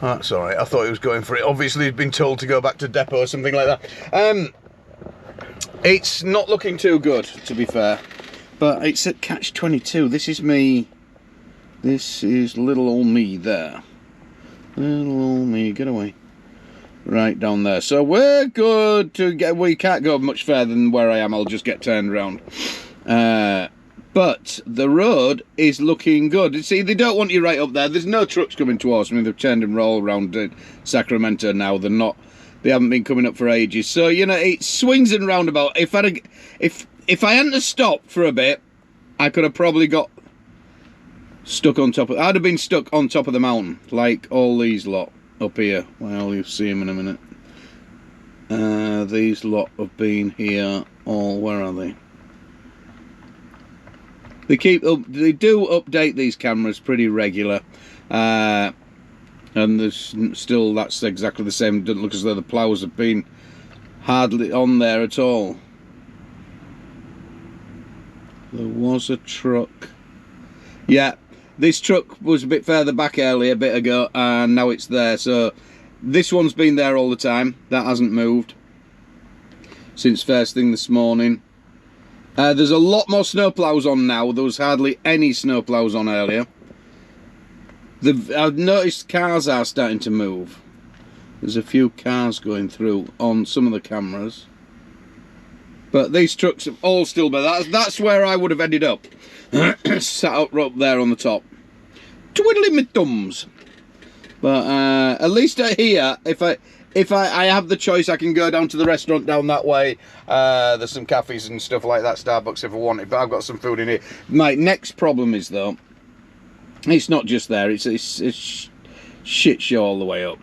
That's alright. I thought he was going for it. Obviously he'd been told to go back to depot or something like that. It's not looking too good, to be fair. But it's at catch 22. This is me. This is little old me there. Little old me, get away. Right down there. So we're good to get. We can't go much further than where I am. I'll just get turned around. But the road is looking good. You see, they don't want you right up there. There's no trucks coming towards me. They've turned and rolled around Sacramento now. They're not. They haven't been coming up for ages. So you know, it swings and roundabout. If I hadn't stopped for a bit, I could have probably got stuck on top of. I'd have been stuck on top of the mountain, like all these lot up here. Well, you'll see them in a minute. These lot have been here all. Where are they? They do update these cameras pretty regular, and there's still, that's exactly the same. It doesn't look as though the ploughs have been hardly on there at all. There was a truck. Yeah, this truck was a bit further back earlier, a bit ago, and now it's there. So this one's been there all the time. That hasn't moved since first thing this morning. There's a lot more snowplows on now. There was hardly any snowplows on earlier. I've noticed cars are starting to move. There's a few cars going through on some of the cameras. But these trucks have all still been. That's where I would have ended up. Sat up right there on the top. Twiddling my thumbs. But at least here, if I have the choice, I can go down to the restaurant down that way. There's some cafes and stuff like that, Starbucks if I want it, but I've got some food in here. My next problem is, though, it's not just there, it's shit show all the way up.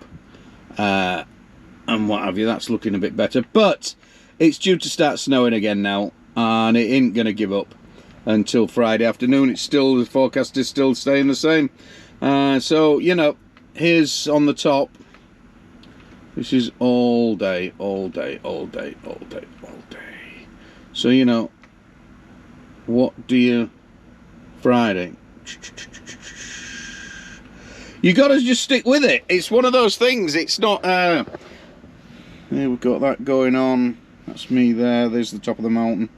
And what have you, that's looking a bit better. But it's due to start snowing again now, and it ain't going to give up until Friday afternoon. It's still, the forecast is still staying the same. So, you know, here's on the top. This is all day, all day, all day, all day, all day. So, you know, what do you... Friday. You got to just stick with it. It's one of those things. It's not... Here we've got that going on. That's me there. There's the top of the mountain.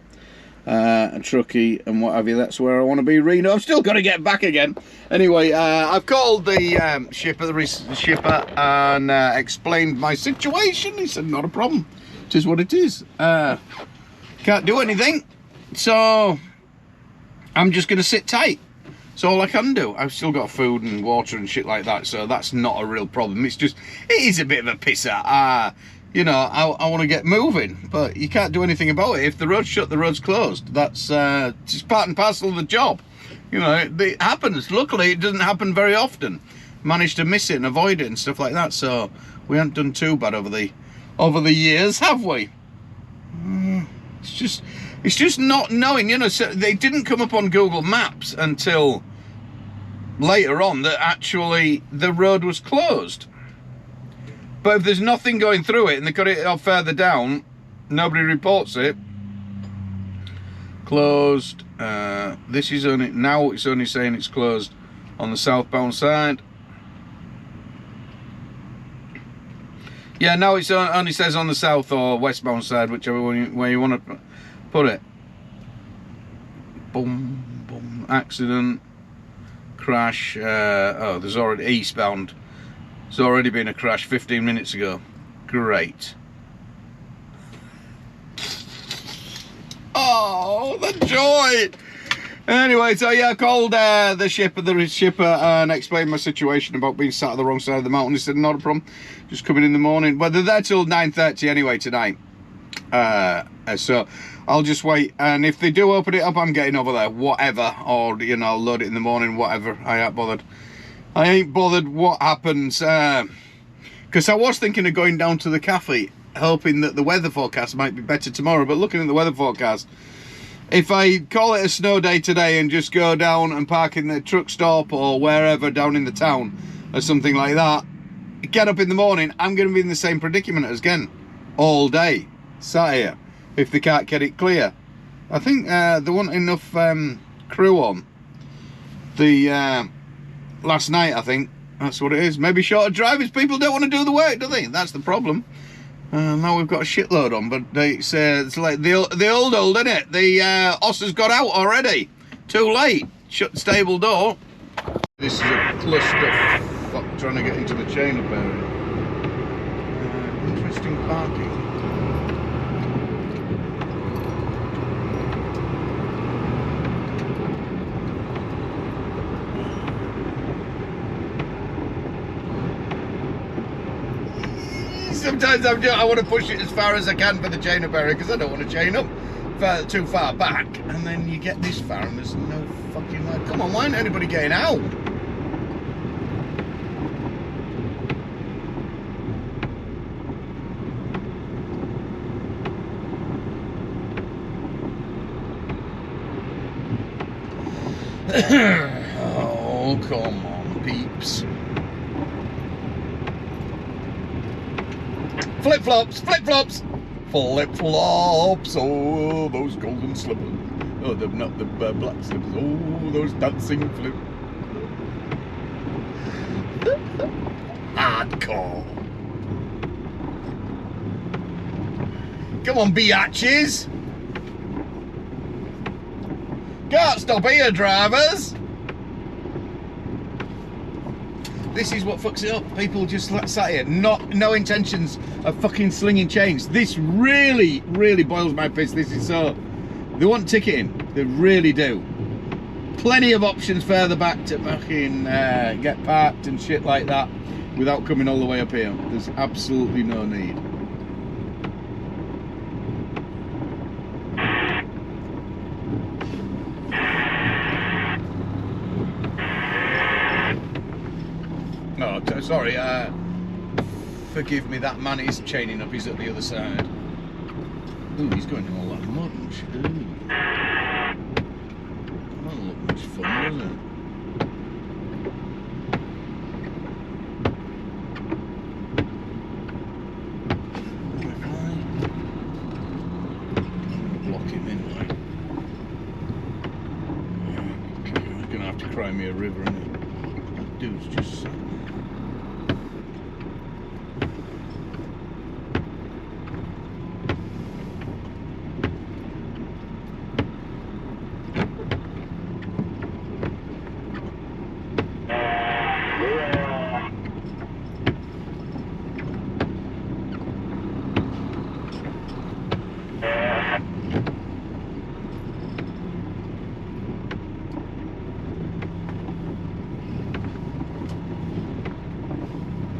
A truckie and what have you. That's where I want to be. Reno. I've still got to get back again. Anyway, I've called the shipper and explained my situation. He said, not a problem. It is what it is. Can't do anything. So I'm just going to sit tight. It's all I can do. I've still got food and water and shit like that. So that's not a real problem. It's just, it is a bit of a pisser. You know, I want to get moving, but you can't do anything about it. If the road's shut, the road's closed. That's just part and parcel of the job. You know, it happens. Luckily, it doesn't happen very often. Managed to miss it and avoid it and stuff like that. So we haven't done too bad over the years, have we? It's just not knowing. You know, so they didn't come up on Google Maps until later on that actually the road was closed. But if there's nothing going through it and they cut it off further down, nobody reports it. Closed. This is only now. It's only saying it's closed on the southbound side. Yeah, now it's only says on the south or westbound side, whichever way you want to put it. Boom, boom. Accident, crash. Oh, there's already eastbound. There's already been a crash 15 minutes ago. Great. Oh, the joy! Anyway, so yeah, I called the shipper and explained my situation about being sat at the wrong side of the mountain. He said, not a problem, just coming in the morning. But they're there till 9:30 anyway tonight. So I'll just wait. And if they do open it up, I'm getting over there, whatever. Or, you know, I'll load it in the morning, whatever. I ain't bothered. I ain't bothered what happens. Because I was thinking of going down to the cafe, hoping that the weather forecast might be better tomorrow. But looking at the weather forecast, if I call it a snow day today and just go down and park in the truck stop or wherever down in the town or something like that, get up in the morning, I'm going to be in the same predicament as again all day, sat here, if they can't get it clear. I think there wasn't enough crew on the last night, I think. That's what it is. Maybe shorter drivers. People don't want to do the work, do they? That's the problem. Now we've got a shitload on, but it's like the old, isn't it? The Osser's got out already. Too late. Shut the stable door. This is a cluster fuck trying to get into the chain up area. Interesting parking. Sometimes I want to push it as far as I can for the chain up area because I don't want to chain up too far back, and then you get this far and there's no fucking way. Come on, why ain't anybody getting out? Oh, come on, peeps. Flip-flops, flip-flops, flip-flops, oh, those golden slippers. Oh, they're not the black slippers. Oh, those dancing flip. Hardcore. Come on, biatches. Can't stop here, drivers. This is what fucks it up. People just sat here, no intentions of fucking slinging chains. This really, really boils my piss. This is so. They want ticketing. They really do. Plenty of options further back to fucking get parked and shit like that without coming all the way up here. There's absolutely no need. Oh, sorry, forgive me, that man is chaining up, he's at the other side. Ooh, he's going in all that mud and shit. Ooh. That doesn't look much fun, does it? Block him in, like. Okay, I'm gonna have to cry me a river, isn't it? That dude's just sat there.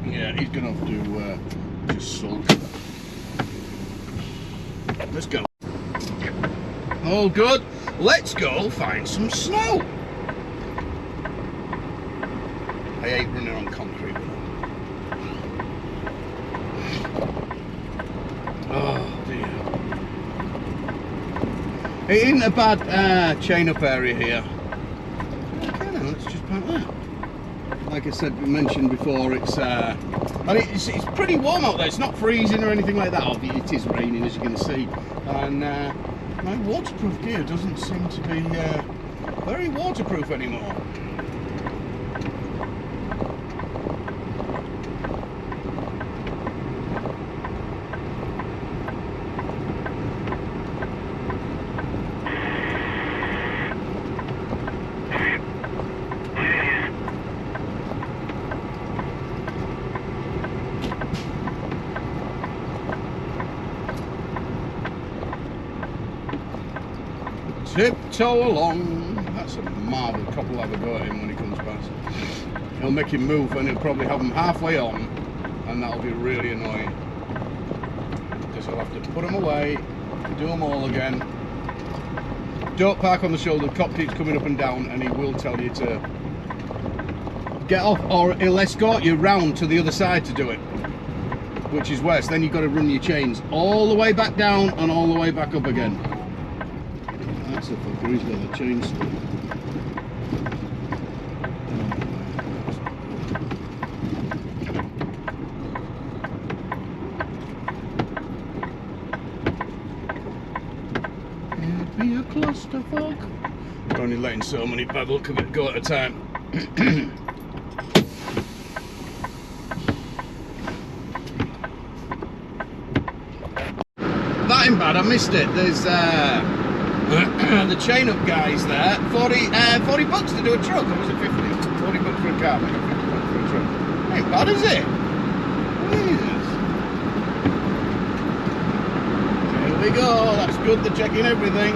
Yeah, he's gonna have to just sulk. Let's go. All good. Let's go find some snow. I hate running on concrete. Oh dear. It ain't a bad chain up area here. Okay, then, let's just park there. Like I said, we mentioned before, it's it's pretty warm out there. It's not freezing or anything like that. Obviously, it is raining, as you can see, and My waterproof gear doesn't seem to be very waterproof anymore. Tiptoe along. That's a marvel. Couple have a go at him when he comes past. He'll make him move and he'll probably have him halfway on, and that'll be really annoying. Because he'll have to put them away, do them all again. Don't park on the shoulder. The cop keeps coming up and down, and he will tell you to get off, or he'll escort you round to the other side to do it, which is worse. Then you've got to run your chains all the way back down and all the way back up again. That's a fucker, he's got a chain still. It'd be a clusterfuck. We're only letting so many people go at a time. That ain't bad, I missed it. There's the chain up guys there. 40 bucks to do a truck, or was it 50? 40 bucks for a car, maybe 50 bucks for a truck. Ain't bad, is it? Jesus. Here we go, that's good, they're checking everything.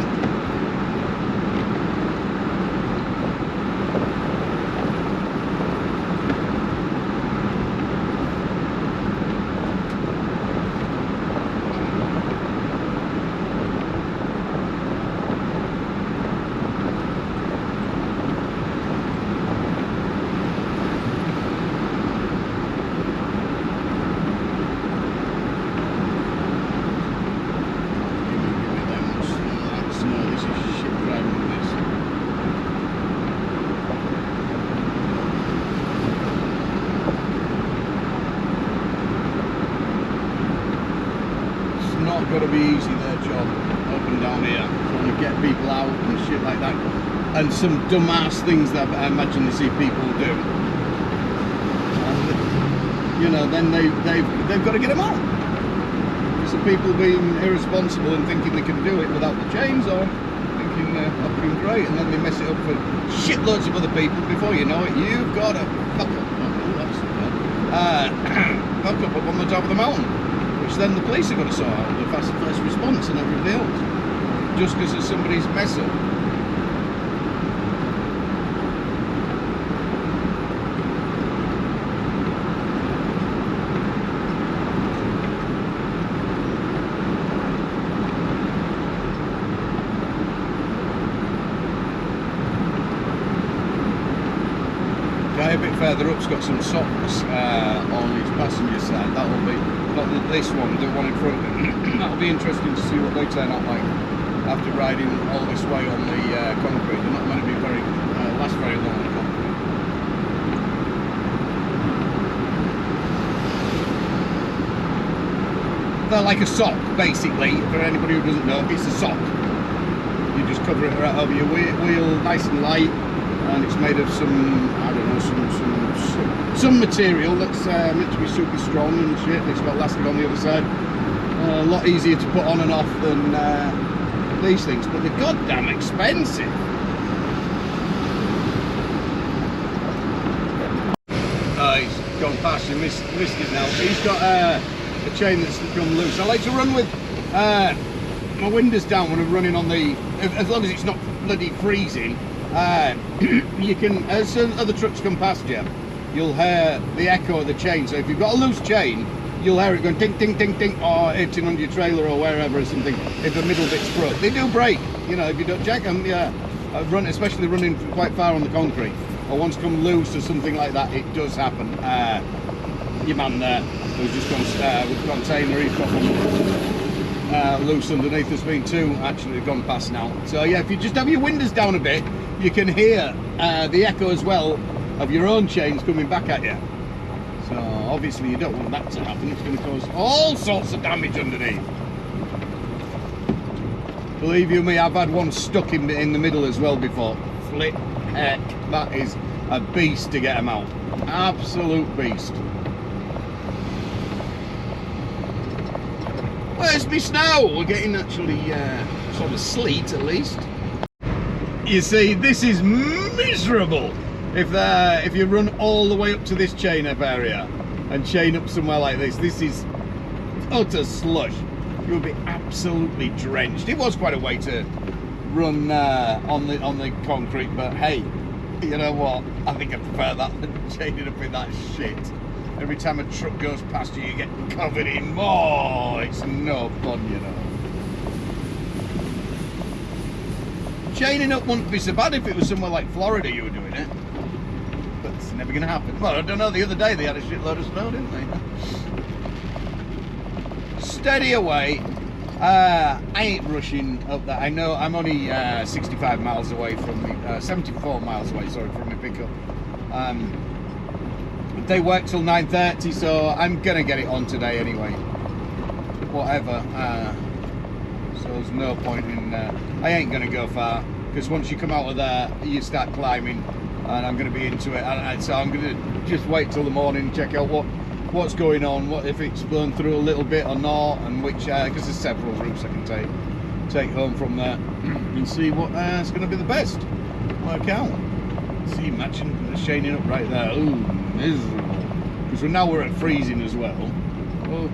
Got to be easy their job up and down here, trying to get people out and shit like that, and some dumbass things that I imagine they see people do, and you know, then they've got to get them out. So people being irresponsible and thinking they can do it without the chains on, thinking they're fucking great, and then they mess it up for shitloads of other people. Before you know it, you've got to fuck up. Fuck up on the top of the mountain, which then the police are going to sort out, the fast first response and everything else, just because of somebody's mess up. Guy a bit further up's got some socks on his passenger side. That'll be, not this one, the one in front of him. That'll be interesting to see what they turn out like after riding all this way on the concrete. They're not meant to be very last very long on the concrete. They're like a sock, basically. For anybody who doesn't know, it's a sock. You just cover it right over your wheel, nice and light. And it's made of some, I don't know, some material that's meant to be super strong and shit. It's got elastic on the other side. A lot easier to put on and off than these things, but they're goddamn expensive. He's gone past, you missed it now. He's got a chain that's come loose. I like to run with my windows down when I'm running on the, as long as it's not bloody freezing. You can, as other trucks come past you, you'll hear the echo of the chain. So if you've got a loose chain, you'll hear it going ting ting ting ting, or hitting on your trailer or wherever or something. If the middle bit's broke, they do break. You know, if you don't check them, yeah. Especially running quite far on the concrete, or once come loose or something like that, it does happen. Your man there, who's just gone with the container, he's got one loose underneath. There's been two actually gone past now. So yeah, if you just have your windows down a bit, you can hear the echo as well of your own chains coming back at you. So obviously you don't want that to happen. It's going to cause all sorts of damage underneath. Believe you me, I've had one stuck in the middle as well before. Flip heck, that is a beast to get them out. Absolute beast. Where's me snow? We're getting actually sort of sleet at least. You see, this is miserable. If you run all the way up to this chain up area and chain up somewhere like this, this is utter slush. You'll be absolutely drenched. It was quite a way to run on the concrete, but hey, you know what? I think I prefer that than chaining up in that shit. Every time a truck goes past you, you get covered in more. It's no fun, you know. Chaining up wouldn't be so bad if it was somewhere like Florida you were doing it. But it's never going to happen. Well, I don't know, the other day they had a shitload of snow, didn't they? Steady away. I ain't rushing up there. I know I'm only 65 miles away from the 74 miles away, sorry, from my pickup. They work till 9:30, so I'm gonna get it on today anyway. Whatever. So there's no point in. I ain't gonna go far because once you come out of there, you start climbing, and I'm gonna be into it. And so I'm gonna just wait till the morning, check out what's going on, what if it's blown through a little bit or not, and which because there's several routes I can take home from there and see what is going to be the best. Work out. See, imagine shading up right there. Ooh, miserable. Because now we're at freezing as well. Oh.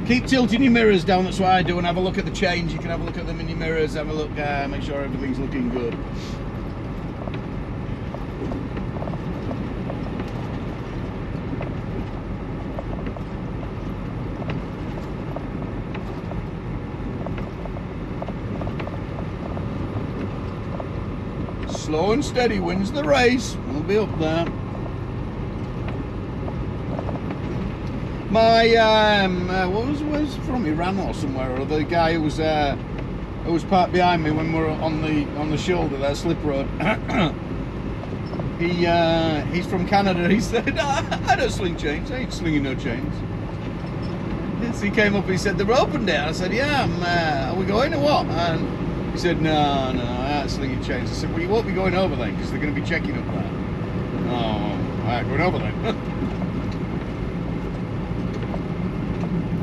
Keep tilting your mirrors down, that's what I do, and have a look at the change. You can have a look at them in your mirrors, have a look, make sure everything's looking good. Slow and steady wins the race. We'll be up there. My what was from Iran or somewhere, or the guy who was parked behind me when we were on the shoulder there, slip road. He's from Canada. He said, I don't sling chains. I ain't slinging no chains. Yes, he came up. He said they're open there. I said, yeah. Are we going or what? And he said, no, I ain't slinging chains. I said, well, you won't be going over then because they're going to be checking up there. Oh, I ain't going over then.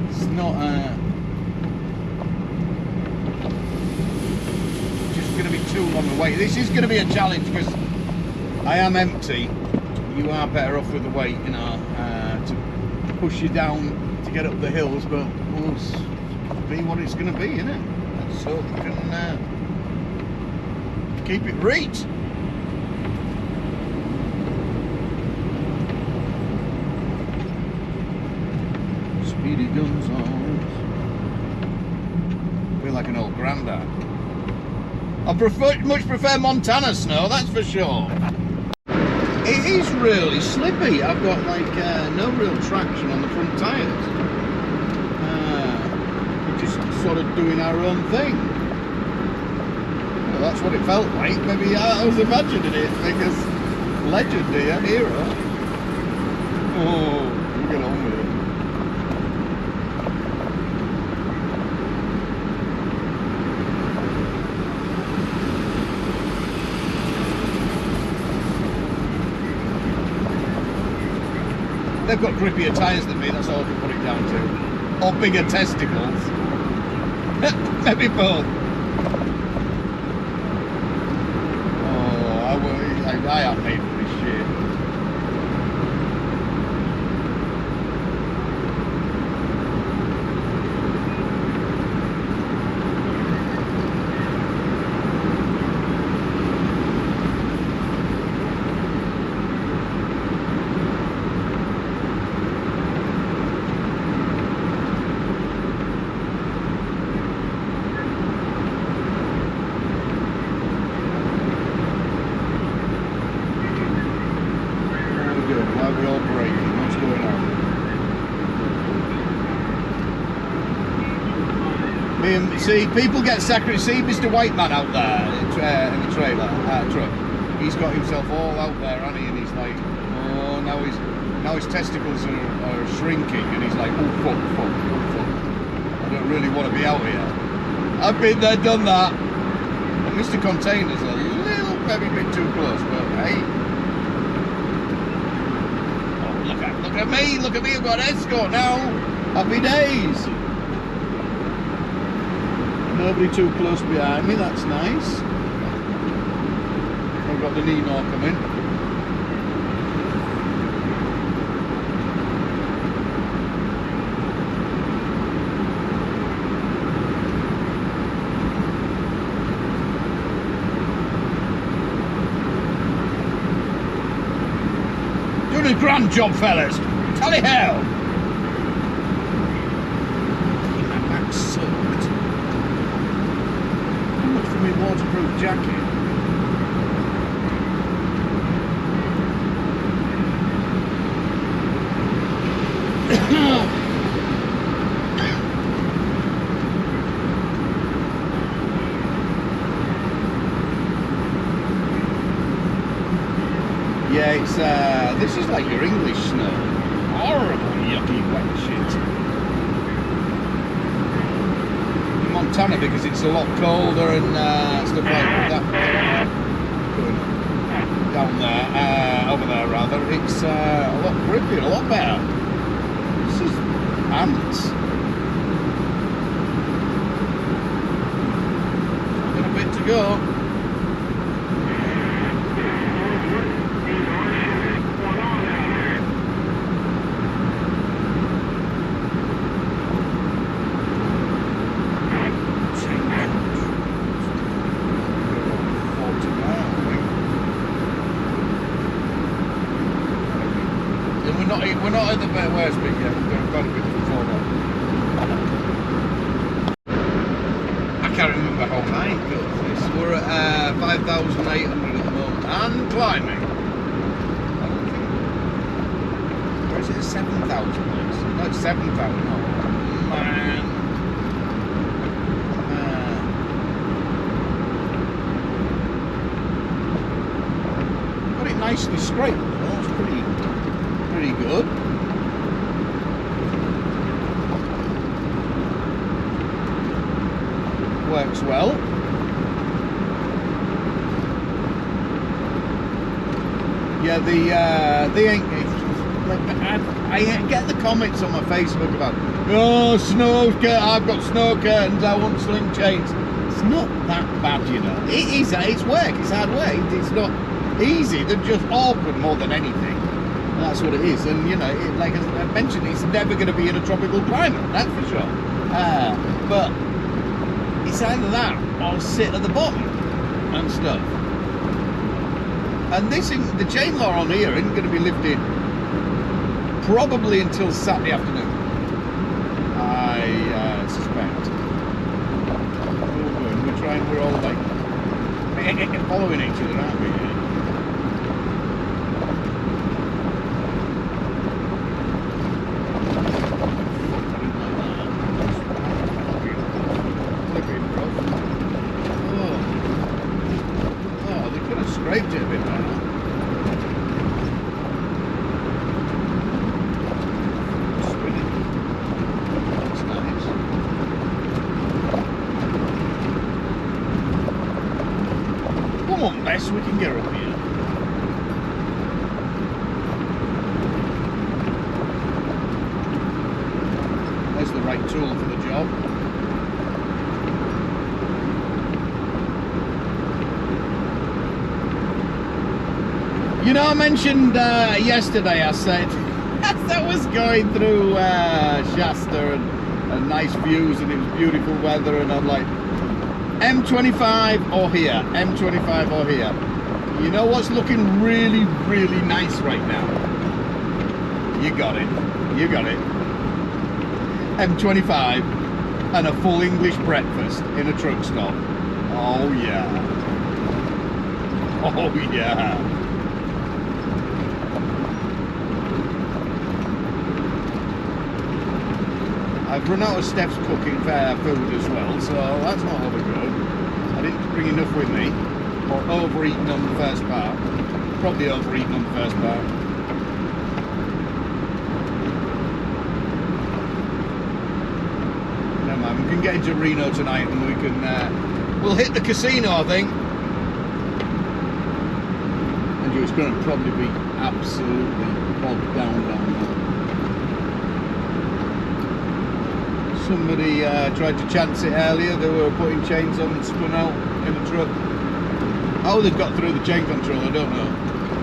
It's not just going to be too long a wait. This is going to be a challenge because I am empty. You are better off with the weight, you know, to push you down to get up the hills, but we'll be what it's going to be, isn't it? So we can keep it reach. Speedy guns on. Feel like an old granddad. I much prefer Montana snow, that's for sure. It is really slippy. I've got like no real traction on the front tyres. We're just sort of doing our own thing. Well, that's what it felt like. Maybe I was imagining it because legend here, hero. Oh, you get on with it. They've got grippier tyres than me, that's all I can put it down to. Or bigger testicles. Maybe both. Oh, I am made for this shit. See, people get sacrificed. See Mr. White Man out there in the trailer truck. He's got himself all out there, hasn't he? And he's like, oh, now his testicles are shrinking, and he's like, oh fuck. don't really want to be out here. I've been there, done that. And Mr. Container's a little maybe a bit too close, but hey. Oh, look at me, I've got an escort now. Happy days. Nobody too close behind me, that's nice. I've got the Nino coming. Doing a grand job, fellas. Tally hell. My back's soaked. How much for my waterproof jacket? Yeah, it's this is like your English snow. Horrible, yucky, wet shit. In Montana, because it's a lot colder and stuff like that. Going down there, over there rather, it's a lot grippier, a lot better. This is ants. Got a bit to go. We're not at the worst bit yet, we've got quite a bit before that. I can't remember how high it goes this. We're at 5,800 at the moment and climbing. I don't think. Or is it 7,000? No, it's 7,000. Oh, man. Got it nicely straight. Oh, it's pretty good. Works well. Yeah, the ain't. I get the comments on my Facebook about, oh, snow, I've got snow curtains, I want sling chains. It's not that bad, you know. It is. It's work. It's hard work. It's not easy. They're just awkward more than anything. That's what it is, and you know, like I mentioned, it's never going to be in a tropical climate, that's for sure. But it's either that or sit at the bottom and stuff. And the chain law on here isn't going to be lifted probably until Saturday afternoon, I suspect. We're all like following each other, aren't we? Scraped it a bit better. Spinning. That's nice. Come on, Bess, we can get her up here. There's the right tool for the job. You know, I mentioned yesterday, I said, as I was going through Shasta and nice views and it was beautiful weather, and I'm like, M25 or here, M25 or here. You know what's looking really, really nice right now? You got it. You got it. M25 and a full English breakfast in a truck stop. Oh yeah. Oh yeah. I've run out of Steph's cooking food as well, so that's not over good. I didn't bring enough with me, or overeaten on the first part. Probably overeaten on the first part. Never mind. We can get into Reno tonight, and we can we'll hit the casino, I think. And it's going to probably be absolutely bogged down there. Somebody tried to chance it earlier. They were putting chains on and spun out in a truck. How they've got through the chain control, I don't know.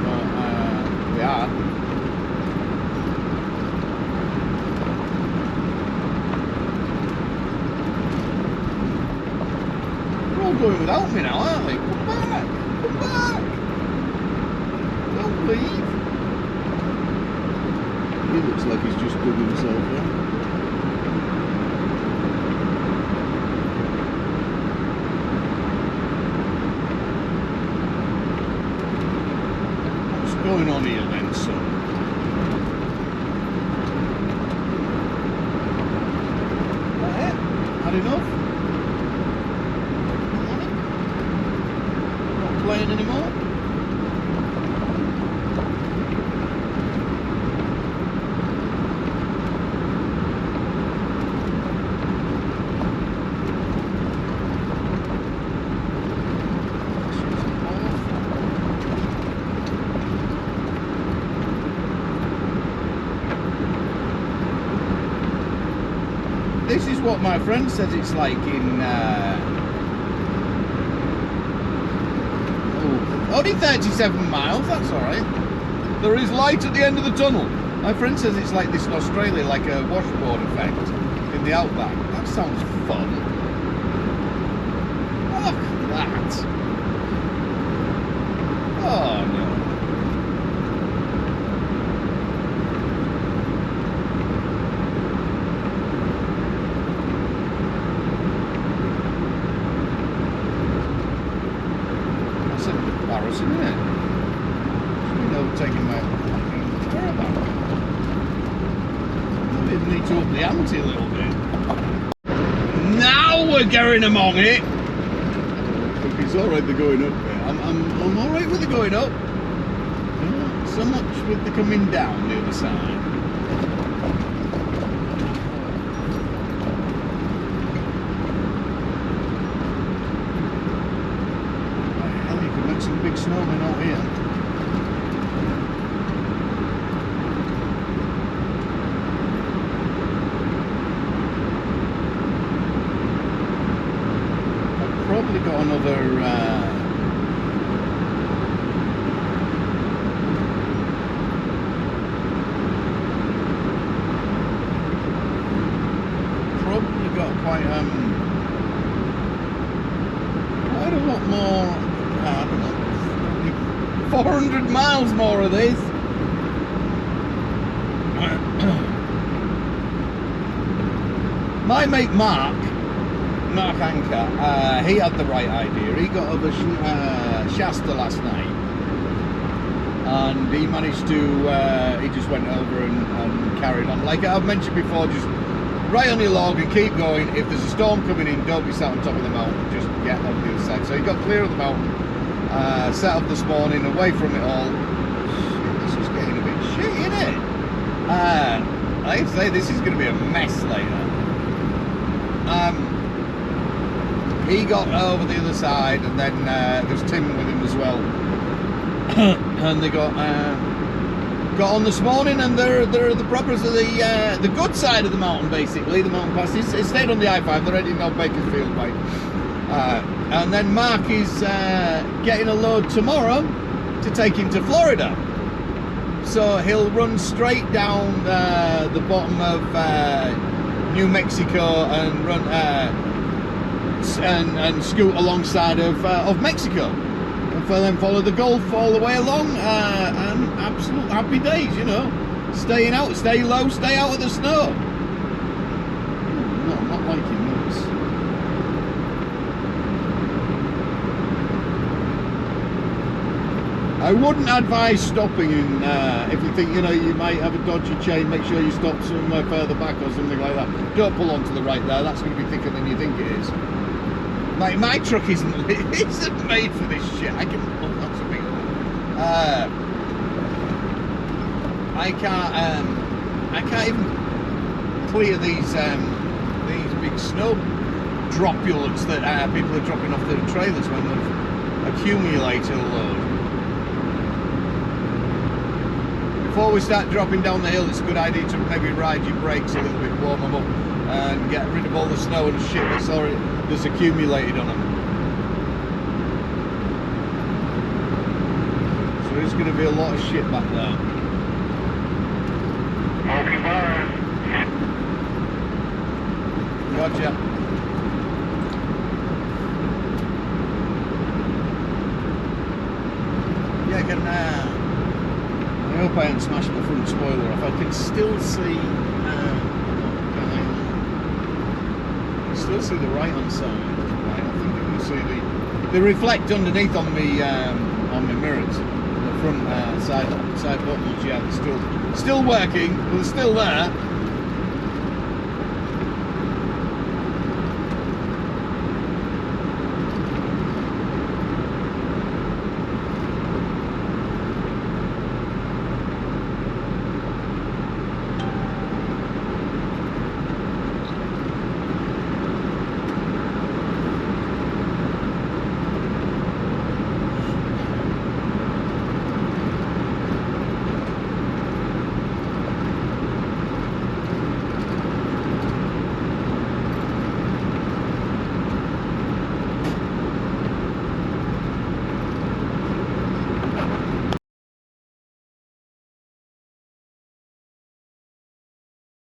But they are. They're all going without me now, aren't they? Come back! Come back! Don't leave. He looks like he's just dug himself in. Going on here then, son? Had enough? Not playing anymore? This is what my friend says it's like in only 37 miles, that's alright. There is light at the end of the tunnel. My friend says it's like this in Australia, like a washboard effect in the outback. That sounds fun. Look at that. Oh no. Isn't it? Should be overtaking my caravan. We need to up the ante a little bit. Now we're going among it. Look, it's alright they're going up there. I'm alright with the going up. Not so much with the coming down the other side. Some big snowmen out here. I've probably got another 400 miles more of this. My mate Mark Anker, he had the right idea. He got over Shasta last night, and he managed to, he just went over and carried on. Like I've mentioned before, just right on your log and keep going. If there's a storm coming in, don't be sat on top of the mountain, just get on the other side. So he got clear of the mountain. Set up this morning, away from it all. This is getting a bit shit, isn't it? Like I say, this is going to be a mess later. He got over the other side, and then there's Tim with him as well. And they got on this morning, and they're the propers of the good side of the mountain, basically. The mountain passes. It stayed on the I-5. They're heading on Bakersfield way. And then Mark is getting a load tomorrow to take him to Florida. So he'll run straight down the bottom of New Mexico and run and scoot alongside of Mexico, and then follow the Gulf all the way along. And absolute happy days, you know. Staying out, stay low, stay out of the snow. No, I'm not liking this. I wouldn't advise stopping in, if you think, you know, you might have a dodgy chain, make sure you stop somewhere further back or something like that. Don't pull onto the right there, that's going to be thicker than you think it is. My truck isn't made for this shit. I can, oh, that's a big one. I can't even clear these big big snow droplets that people are dropping off their trailers when they've accumulated a load. Before we start dropping down the hill, it's a good idea to maybe ride your brakes a little bit, warm them up, and get rid of all the snow and shit that's accumulated on them. So there's going to be a lot of shit back there. Okay, bye. Gotcha. Yeah, I hope I haven't smashed my front spoiler off. I can still see the right hand side. Right, I think you can see they reflect underneath on the mirrors. The front side buttons, yeah, they're still working. Well, they're still there.